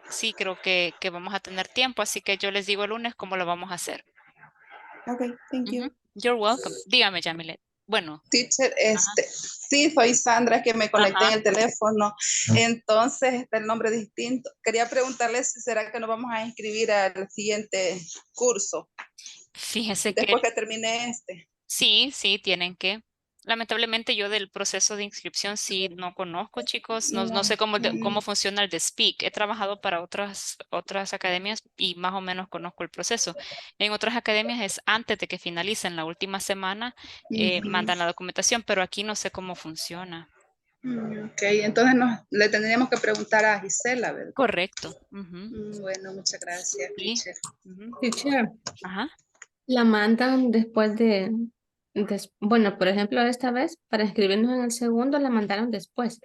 sí creo que vamos a tener tiempo, así que yo les digo el lunes cómo lo vamos a hacer. Ok, thank you. Ujú. You're welcome. Dígame, Yamilet. Bueno. Teacher, Ajá. sí, soy Sandra, que me conecté Ajá. en el teléfono, entonces está el nombre distinto. Quería preguntarle si será que nos vamos a inscribir al siguiente curso, Fíjese que después que termine este. sí, tienen que. Lamentablemente yo del proceso de inscripción sí no conozco, chicos. No sé cómo funciona el de Speak. He trabajado para otras academias y más o menos conozco el proceso. En otras academias es antes de que finalicen la última semana, mandan la documentación, pero aquí no sé cómo funciona. Ok, entonces le tendríamos que preguntar a Gisela, ¿verdad? Correcto. Ujú. Bueno, muchas gracias, Sí. teacher. Ujú. Teacher, Ajá. la mandan después bueno, por ejemplo, esta vez, para inscribirnos en el segundo, la mandaron después.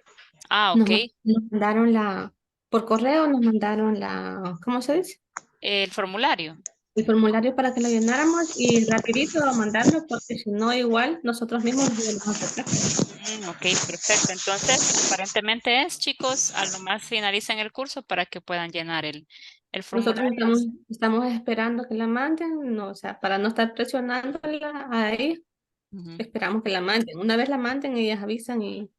Ah, Nos, ok. ma- nos mandaron por correo nos mandaron ¿cómo se dice? El formulario. El formulario para que lo llenáramos y rapidito mandarlo, porque si no, igual nosotros mismos nos íbamos a acercar. Ok, perfecto. Entonces, aparentemente es, chicos, a lo más finalicen el curso para que puedan llenar el Nosotros formulario. estamos esperando que la manden, no, o sea, para no estar presionándola a ella, Ujú. esperamos que la manden. Una vez la manden, ellas avisan y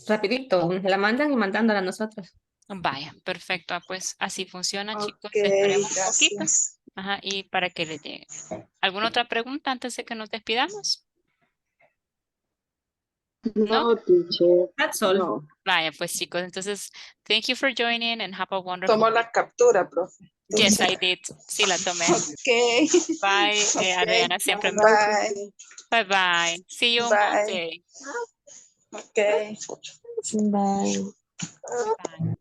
rapidito, la mandan y mandándola a nosotros. Vaya, perfecto. Pues así funciona, chicos. Ok, Esperemos un poquito. gracias. Ajá, y para que les llegue. ¿Alguna otra pregunta antes de que nos despidamos? ¿No? No, teacher, That's all. no. Vaya, pues chicos, entonces, thank you for joining and have a wonderful Tomó la captura, profe. Yes, I did. Sí, la tomé. Ok. Bye, Adriana, siempre. Bye. Bye bye. See you on Bye. Monday. Ok. Bye. Bye.